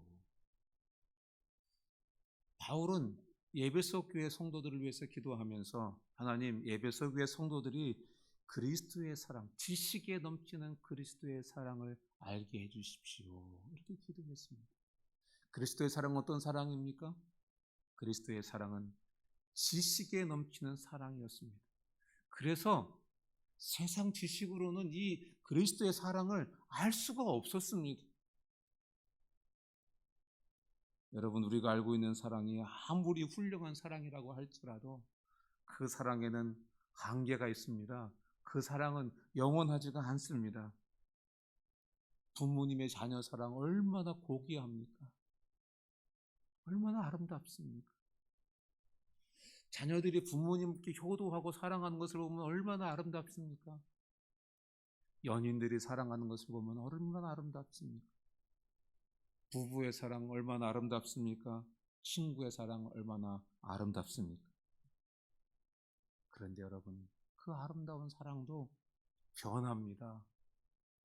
바울은 에베소 교회 성도들을 위해서 기도하면서 하나님, 에베소 교회 성도들이 그리스도의 사랑, 지식에 넘치는 그리스도의 사랑을 알게 해주십시오. 이렇게 기도했습니다. 그리스도의 사랑은 어떤 사랑입니까? 그리스도의 사랑은 지식에 넘치는 사랑이었습니다. 그래서 세상 지식으로는 이 그리스도의 사랑을 알 수가 없었습니다. 여러분, 우리가 알고 있는 사랑이 아무리 훌륭한 사랑이라고 할지라도 그 사랑에는 한계가 있습니다. 그 사랑은 영원하지가 않습니다. 부모님의 자녀 사랑 얼마나 고귀합니까? 얼마나 아름답습니까? 자녀들이 부모님께 효도하고 사랑하는 것을 보면 얼마나 아름답습니까? 연인들이 사랑하는 것을 보면 얼마나 아름답습니까? 부부의 사랑 얼마나 아름답습니까? 친구의 사랑 얼마나 아름답습니까? 그런데 여러분, 그 아름다운 사랑도 변합니다.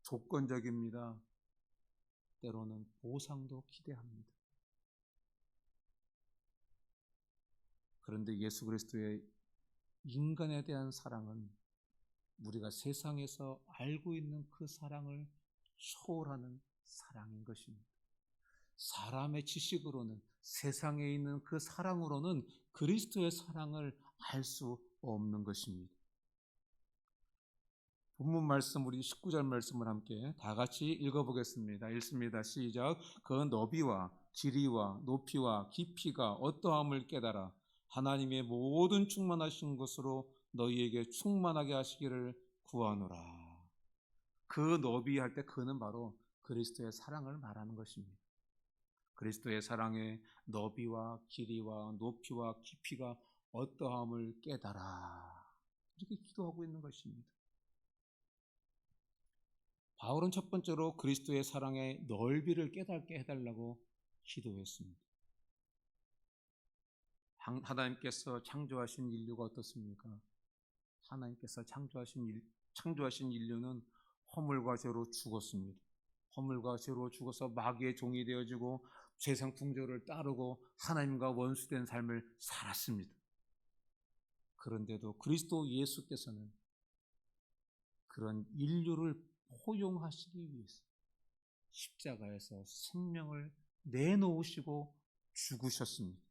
조건적입니다. 때로는 보상도 기대합니다. 그런데 예수 그리스도의 인간에 대한 사랑은 우리가 세상에서 알고 있는 그 사랑을 초월하는 사랑인 것입니다. 사람의 지식으로는, 세상에 있는 그 사랑으로는 그리스도의 사랑을 알 수 없는 것입니다. 본문 말씀, 우리 19절 말씀을 함께 다 같이 읽어보겠습니다. 읽습니다. 시작. 그 너비와 길이와 높이와 깊이가 어떠함을 깨달아 하나님의 모든 충만하신 것으로 너희에게 충만하게 하시기를 구하노라. 그 너비 할 때 그는 바로 그리스도의 사랑을 말하는 것입니다. 그리스도의 사랑의 너비와 길이와 높이와 깊이가 어떠함을 깨달아. 이렇게 기도하고 있는 것입니다. 바울은 첫 번째로 그리스도의 사랑의 넓이를 깨닫게 해달라고 기도했습니다. 하나님께서 창조하신 인류가 어떻습니까? 하나님께서 창조하신 인류는 허물과 죄로 죽었습니다. 허물과 죄로 죽어서 마귀의 종이 되어지고 세상 풍조를 따르고 하나님과 원수된 삶을 살았습니다. 그런데도 그리스도 예수께서는 그런 인류를 포용하시기 위해서 십자가에서 생명을 내놓으시고 죽으셨습니다.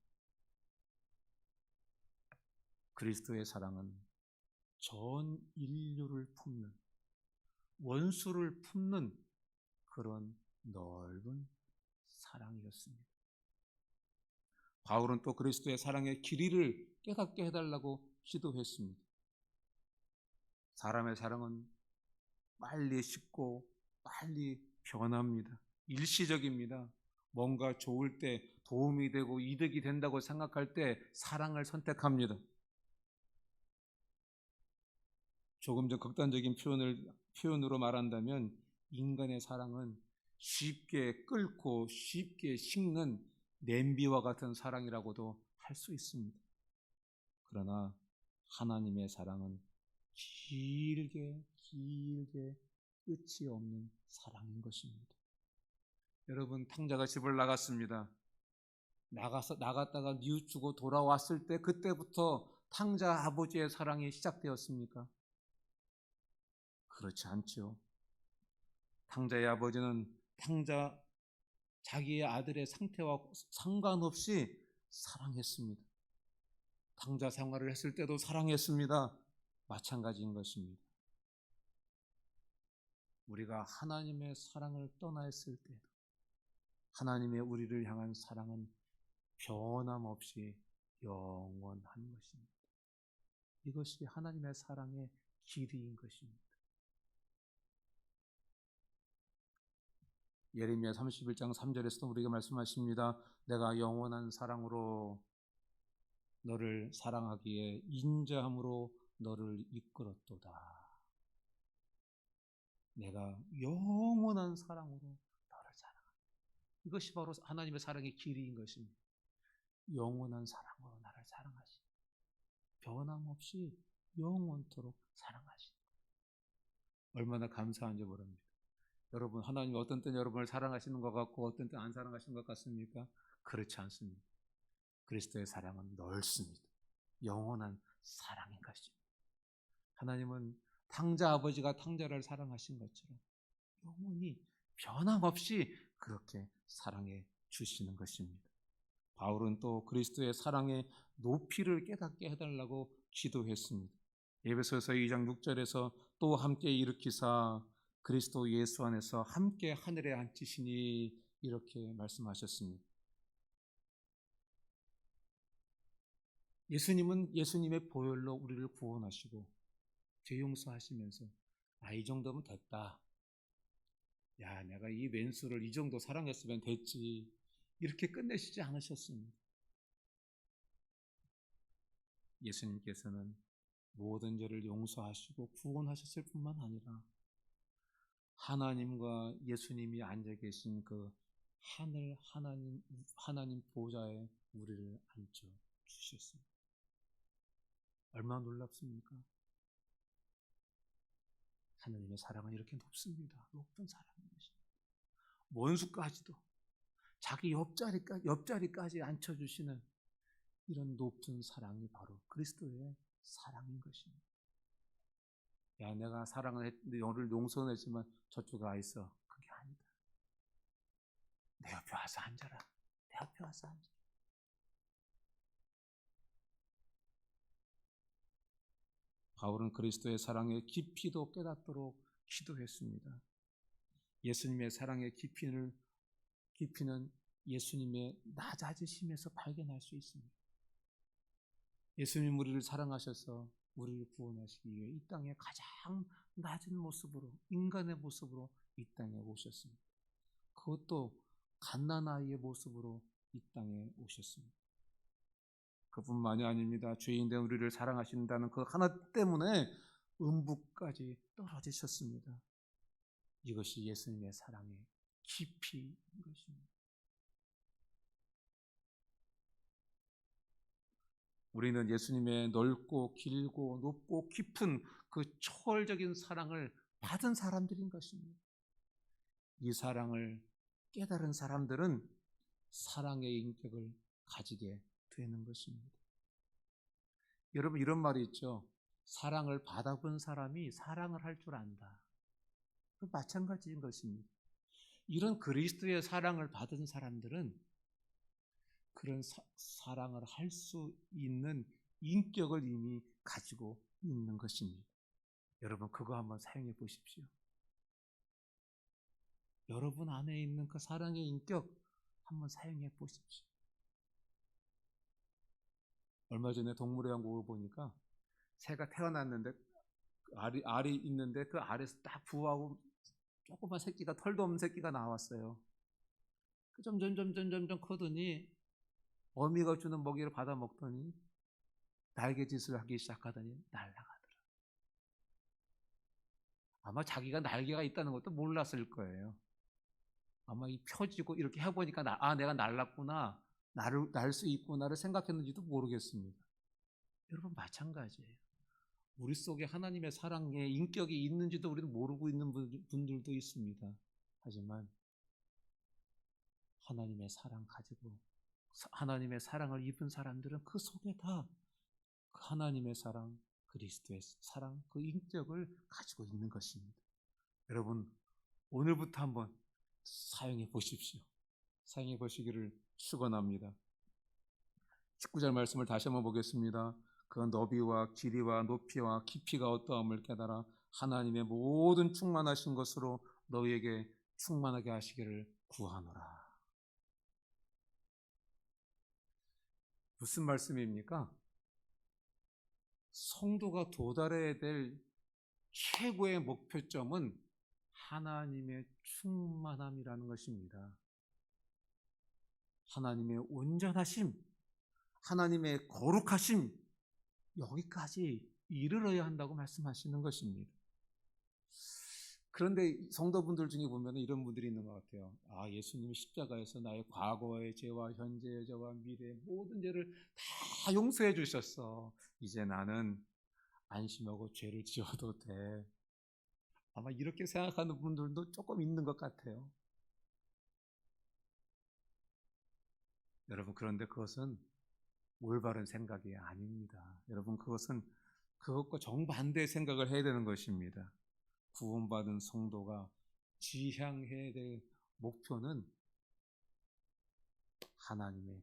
그리스도의 사랑은 전 인류를 품는, 원수를 품는 그런 넓은 사랑이었습니다. 바울은 또 그리스도의 사랑의 길이를 깨닫게 해달라고 기도했습니다. 사람의 사랑은 빨리 식고 빨리 변합니다. 일시적입니다. 뭔가 좋을 때, 도움이 되고 이득이 된다고 생각할 때 사랑을 선택합니다. 조금 더 극단적인 표현으로 말한다면 인간의 사랑은 쉽게 끓고 쉽게 식는 냄비와 같은 사랑이라고도 할 수 있습니다. 그러나 하나님의 사랑은 길게 끝이 없는 사랑인 것입니다. 여러분, 탕자가 집을 나갔습니다. 나갔다가 뉘우치고 돌아왔을 때 그때부터 탕자 아버지의 사랑이 시작되었습니까? 그렇지 않죠. 탕자의 아버지는 자기의 아들의 상태와 상관없이 사랑했습니다. 탕자 생활을 했을 때도 사랑했습니다. 마찬가지인 것입니다. 우리가 하나님의 사랑을 떠나있을 때도 하나님의 우리를 향한 사랑은 변함없이 영원한 것입니다. 이것이 하나님의 사랑의 길이인 것입니다. 예레미야 31장 3절에서도 우리에게 말씀하십니다. 내가 영원한 사랑으로 너를 사랑하기에 인자함으로 너를 이끌었도다. 내가 영원한 사랑으로 너를 사랑한다. 이것이 바로 하나님의 사랑의 길이인 것입니다. 영원한 사랑으로 나를 사랑하시, 변함없이 영원토록 사랑하시. 얼마나 감사한지 모릅니다. 여러분, 하나님이 어떤 때는 여러분을 사랑하시는 것 같고 어떤 때는 안 사랑하시는 것 같습니까? 그렇지 않습니다. 그리스도의 사랑은 넓습니다. 영원한 사랑인 것입니다. 하나님은 탕자 아버지가 탕자를 사랑하신 것처럼 영원히 변함없이 그렇게 사랑해 주시는 것입니다. 바울은 또 그리스도의 사랑의 높이를 깨닫게 해달라고 기도했습니다. 에베소서 2장 6절에서 또 함께 일으키사 그리스도 예수 안에서 함께 하늘에 앉히시니 이렇게 말씀하셨습니다. 예수님은 예수님의 보혈로 우리를 구원하시고 죄 용서하시면서 이 정도면 됐다. 야, 내가 이 왼수를 이 정도 사랑했으면 됐지. 이렇게 끝내시지 않으셨습니다. 예수님께서는 모든 죄를 용서하시고 구원하셨을 뿐만 아니라 하나님과 예수님이 앉아 계신 그 하늘 하나님 보좌에 우리를 앉혀 주셨습니다. 얼마나 놀랍습니까? 하나님의 사랑은 이렇게 높습니다. 높은 사랑인 것입니다. 원수까지도 자기 옆자리까지 앉혀주시는 이런 높은 사랑이 바로 그리스도의 사랑인 것입니다. 야, 내가 사랑을 했는데 너를 용서는 했지만 저쪽에 와 있어. 그게 아니다. 내 옆에 와서 앉아라. 내 옆에 와서 앉아라. 바울은 그리스도의 사랑의 깊이도 깨닫도록 기도했습니다. 예수님의 사랑의 깊이는 예수님의 낮아지심에서 발견할 수 있습니다. 예수님 우리를 사랑하셔서 우리를 구원하시기 위해 이 땅에 가장 낮은 모습으로, 인간의 모습으로 이 땅에 오셨습니다. 그것도 갓난아이의 모습으로 이 땅에 오셨습니다. 그뿐만이 아닙니다. 죄인된 우리를 사랑하신다는 그 하나 때문에 음부까지 떨어지셨습니다. 이것이 예수님의 사랑의 깊이인 것입니다. 우리는 예수님의 넓고 길고 높고 깊은 그 초월적인 사랑을 받은 사람들인 것입니다. 이 사랑을 깨달은 사람들은 사랑의 인격을 가지게 되는 것입니다. 여러분, 이런 말이 있죠. 사랑을 받아본 사람이 사랑을 할 줄 안다. 마찬가지인 것입니다. 이런 그리스도의 사랑을 받은 사람들은 그런 사랑을 할 수 있는 인격을 이미 가지고 있는 것입니다. 여러분, 그거 한번 사용해 보십시오. 여러분 안에 있는 그 사랑의 인격 한번 사용해 보십시오. 얼마 전에 동물의 왕국을 보니까 새가 태어났는데 알이 있는데 그 알에서 딱 부화하고 조그만 새끼가, 털도 없는 새끼가 나왔어요. 점점 크더니 어미가 주는 먹이를 받아 먹더니 날개짓을 하기 시작하더니 날아가더라. 아마 자기가 날개가 있다는 것도 몰랐을 거예요. 아마 이 펴지고 이렇게 해보니까 내가 날랐구나, 날 수 있구나를 생각했는지도 모르겠습니다. 여러분, 마찬가지예요. 우리 속에 하나님의 사랑의 인격이 있는지도 우리는 모르고 있는 분들도 있습니다. 하지만 하나님의 사랑 가지고 하나님의 사랑을 입은 사람들은 그 속에 다 하나님의 사랑, 그리스도의 사랑, 그 인격을 가지고 있는 것입니다. 여러분, 오늘부터 한번 사용해 보십시오. 사용해 보시기를 축원합니다. 19절 말씀을 다시 한번 보겠습니다. 그 너비와 길이와 높이와 깊이가 어떠함을 깨달아 하나님의 모든 충만하신 것으로 너희에게 충만하게 하시기를 구하노라. 무슨 말씀입니까? 성도가 도달해야 될 최고의 목표점은 하나님의 충만함이라는 것입니다. 하나님의 온전하심, 하나님의 거룩하심, 여기까지 이르러야 한다고 말씀하시는 것입니다. 그런데 성도분들 중에 보면 이런 분들이 있는 것 같아요. 예수님이 십자가에서 나의 과거의 죄와 현재의 죄와 미래의 모든 죄를 다 용서해 주셨어. 이제 나는 안심하고 죄를 지어도 돼. 아마 이렇게 생각하는 분들도 조금 있는 것 같아요. 여러분, 그런데 그것은 올바른 생각이 아닙니다. 여러분, 그것은 그것과 정반대의 생각을 해야 되는 것입니다. 구원받은 성도가 지향해야 될 목표는 하나님의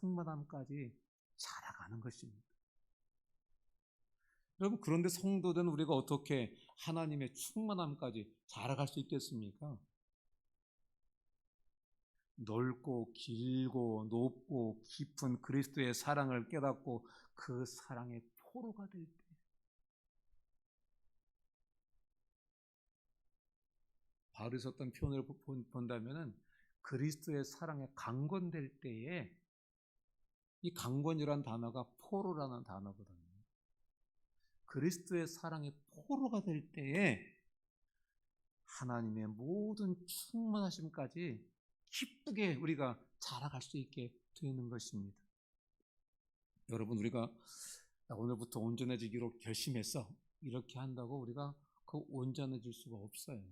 충만함까지 자라가는 것입니다. 여러분, 그런데 성도된 우리가 어떻게 하나님의 충만함까지 자라갈 수 있겠습니까? 넓고 길고 높고 깊은 그리스도의 사랑을 깨닫고 그 사랑의 포로가 될 때, 바울이 썼던 표현을 본다면은 그리스도의 사랑에 강건될 때에, 이 강건이라는 단어가 포로라는 단어거든요. 그리스도의 사랑의 포로가 될 때에 하나님의 모든 충만하심까지 기쁘게 우리가 자라갈 수 있게 되는 것입니다. 여러분, 우리가 오늘부터 온전해지기로 결심했어, 이렇게 한다고 우리가 그 온전해질 수가 없어요.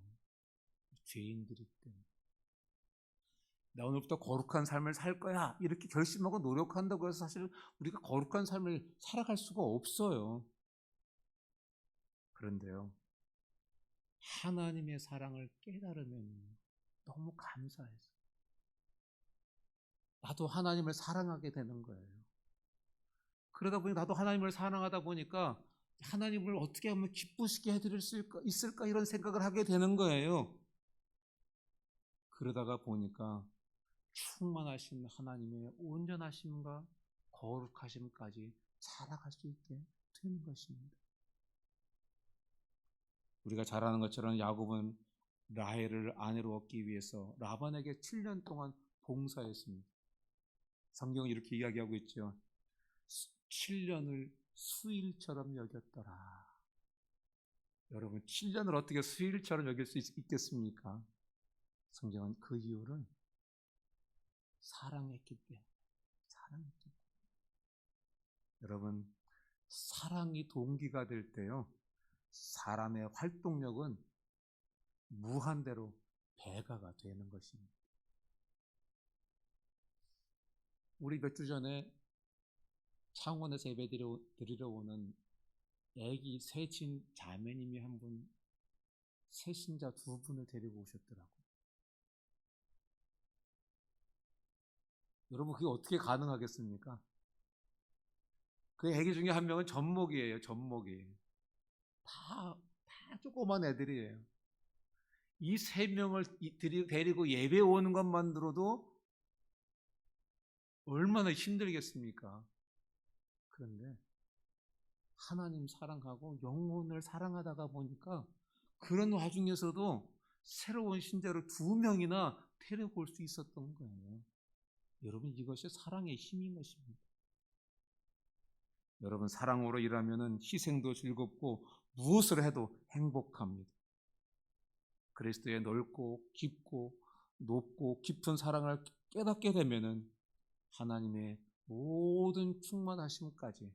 죄인들이기 때문에. 나 오늘부터 거룩한 삶을 살 거야, 이렇게 결심하고 노력한다고 해서 사실 우리가 거룩한 삶을 살아갈 수가 없어요. 그런데요, 하나님의 사랑을 깨달으면 너무 감사해서 나도 하나님을 사랑하게 되는 거예요. 그러다 보니 나도 하나님을 사랑하다 보니까 하나님을 어떻게 하면 기쁘시게 해드릴 수 있을까 이런 생각을 하게 되는 거예요. 그러다가 보니까 충만하신 하나님의 온전하심과 거룩하심까지 자라갈 수 있게 되는 것입니다. 우리가 잘 아는 것처럼 야곱은 라헬을 아내로 얻기 위해서 라반에게 7년 동안 봉사했습니다. 성경은 이렇게 이야기하고 있죠. 7년을 수일처럼 여겼더라. 여러분, 7년을 어떻게 수일처럼 여길 수 있겠습니까? 성경은 그 이유를 사랑했기 때문에. 여러분, 사랑이 동기가 될 때요, 사람의 활동력은 무한대로 배가가 되는 것입니다. 우리 몇 주 전에 창원에서 예배 드리러 오는 애기 세친 자매님이 한 분, 세신자 2분을 데리고 오셨더라고요. 여러분, 그게 어떻게 가능하겠습니까? 그 애기 중에 한 명은 젖먹이에요. 젖먹이. 다 조그만 애들이에요. 이 3명을 데리고 예배 오는 것만으로도 얼마나 힘들겠습니까? 그런데 하나님 사랑하고 영혼을 사랑하다가 보니까 그런 와중에서도 새로운 신자를 2명이나 데리고 올 수 있었던 거예요. 여러분, 이것이 사랑의 힘인 것입니다. 여러분, 사랑으로 일하면 희생도 즐겁고 무엇을 해도 행복합니다. 그리스도의 넓고 깊고 높고 깊은 사랑을 깨닫게 되면 하나님의 모든 충만하심까지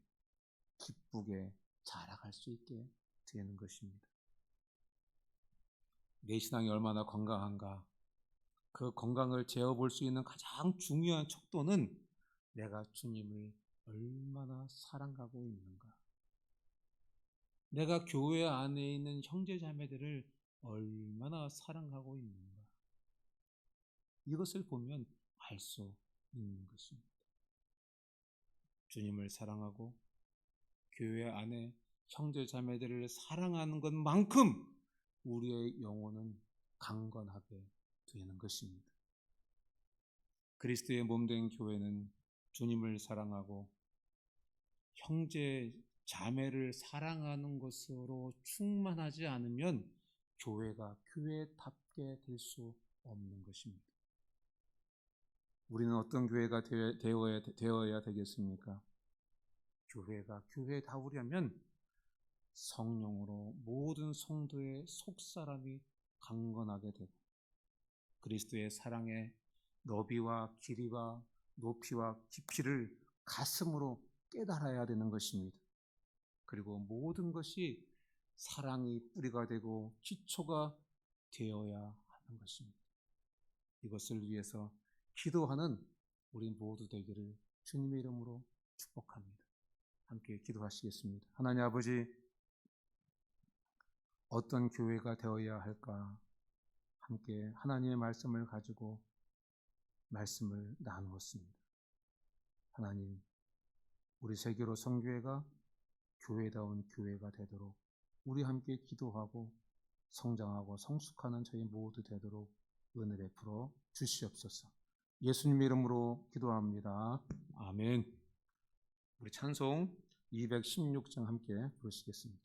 기쁘게 자라갈 수 있게 되는 것입니다. 내 신앙이 얼마나 건강한가, 그 건강을 재어볼 수 있는 가장 중요한 척도는 내가 주님을 얼마나 사랑하고 있는가, 내가 교회 안에 있는 형제 자매들을 얼마나 사랑하고 있는가, 이것을 보면 알 수 있는 것입니다. 주님을 사랑하고 교회 안에 형제 자매들을 사랑하는 것만큼 우리의 영혼은 강건하게 되는 것입니다. 그리스도의 몸된 교회는 주님을 사랑하고 형제 자매를 사랑하는 것으로 충만하지 않으면 교회가 교회답게 될 수 없는 것입니다. 우리는 어떤 교회가 되어야 되겠습니까? 교회가 교회다우려면 성령으로 모든 성도의 속사람이 강건하게 되고 그리스도의 사랑의 너비와 길이와 높이와 깊이를 가슴으로 깨달아야 되는 것입니다. 그리고 모든 것이 사랑이 뿌리가 되고 기초가 되어야 하는 것입니다. 이것을 위해서 기도하는 우리 모두 되기를 주님의 이름으로 축복합니다. 함께 기도하시겠습니다. 하나님 아버지, 어떤 교회가 되어야 할까? 함께 하나님의 말씀을 가지고 말씀을 나누었습니다. 하나님, 우리 세계로 성교회가 교회다운 교회가 되도록 우리 함께 기도하고 성장하고 성숙하는 저희 모두 되도록 은혜 베풀어 주시옵소서. 예수님의 이름으로 기도합니다. 아멘. 우리 찬송 216장 함께 부르시겠습니다.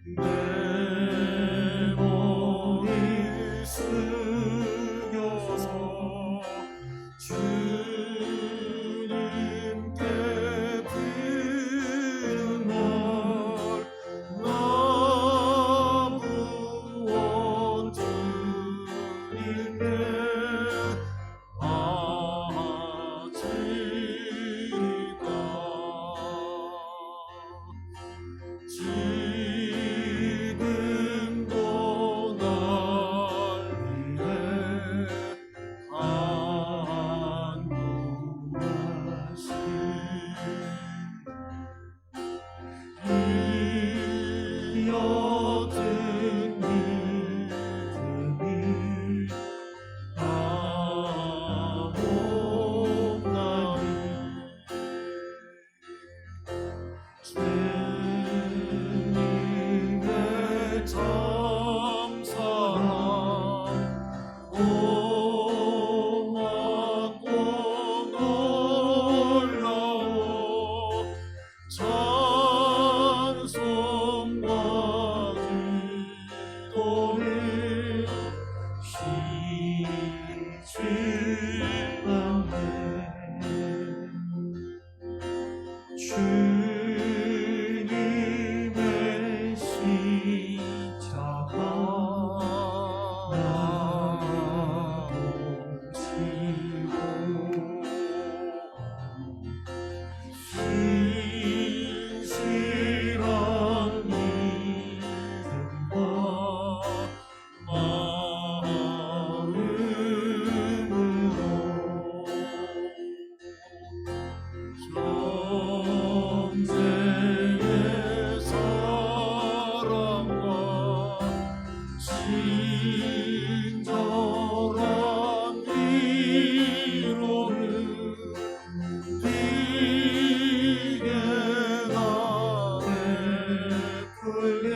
내 친절한 위로를 네게 나 베풀게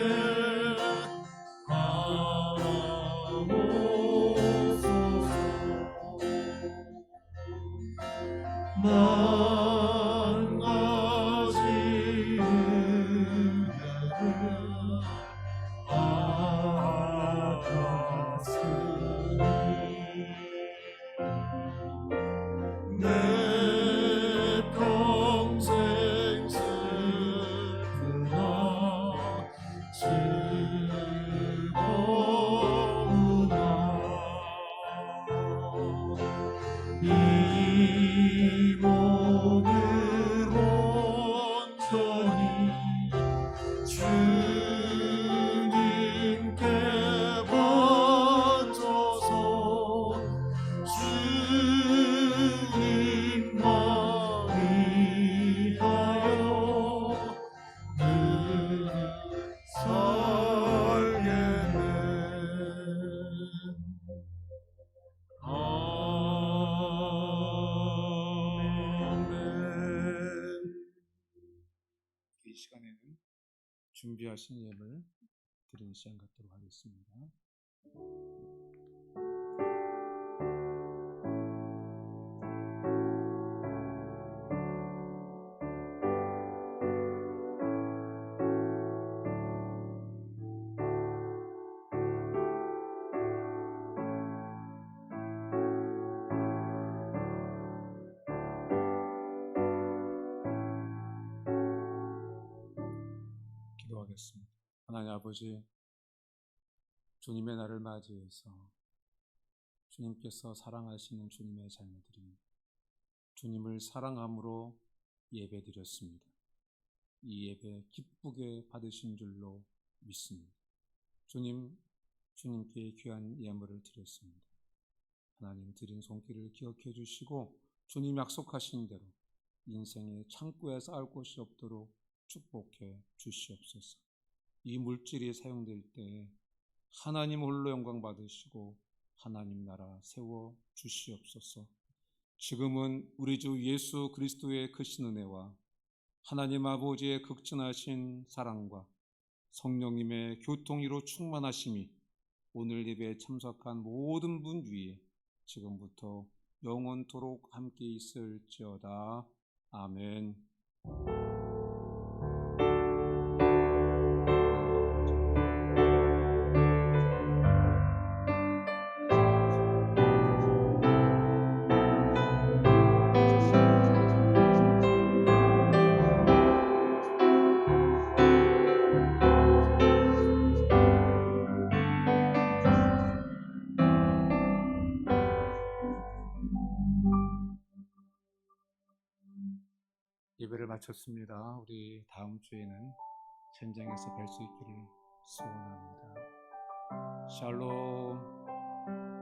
하옵소서. 만 가지 은혜를 받았으니 내 평생 슬프나 즐거우나 이 몸을 온전히 주님께 바쳐서 주님만 위하여 늘 살겠네. 아멘. 이 시간에는 준비하신 예물 드리는 시간 갖도록 하겠습니다. 기도하겠습니다. 하나님 아버지, 주님의 날을 맞이해서 주님께서 사랑하시는 주님의 자녀들이 주님을 사랑함으로 예배드렸습니다. 이 예배 기쁘게 받으신 줄로 믿습니다. 주님께 귀한 예물을 드렸습니다. 하나님 드린 손길을 기억해 주시고 주님 약속하신 대로 인생의 창고에 쌓을 곳이 없도록 축복해 주시옵소서. 이 물질이 사용될 때 하나님 홀로 영광 받으시고 하나님 나라 세워 주시옵소서. 지금은 우리 주 예수 그리스도의 크신 은혜와 하나님 아버지의 극진하신 사랑과 성령님의 교통이로 충만하심이 오늘 예배에 참석한 모든 분 위에 지금부터 영원토록 함께 있을지어다. 아멘. 예배를 마쳤습니다. 우리 다음 주에는 현장에서 뵐 수 있기를 소원합니다. 샬롬.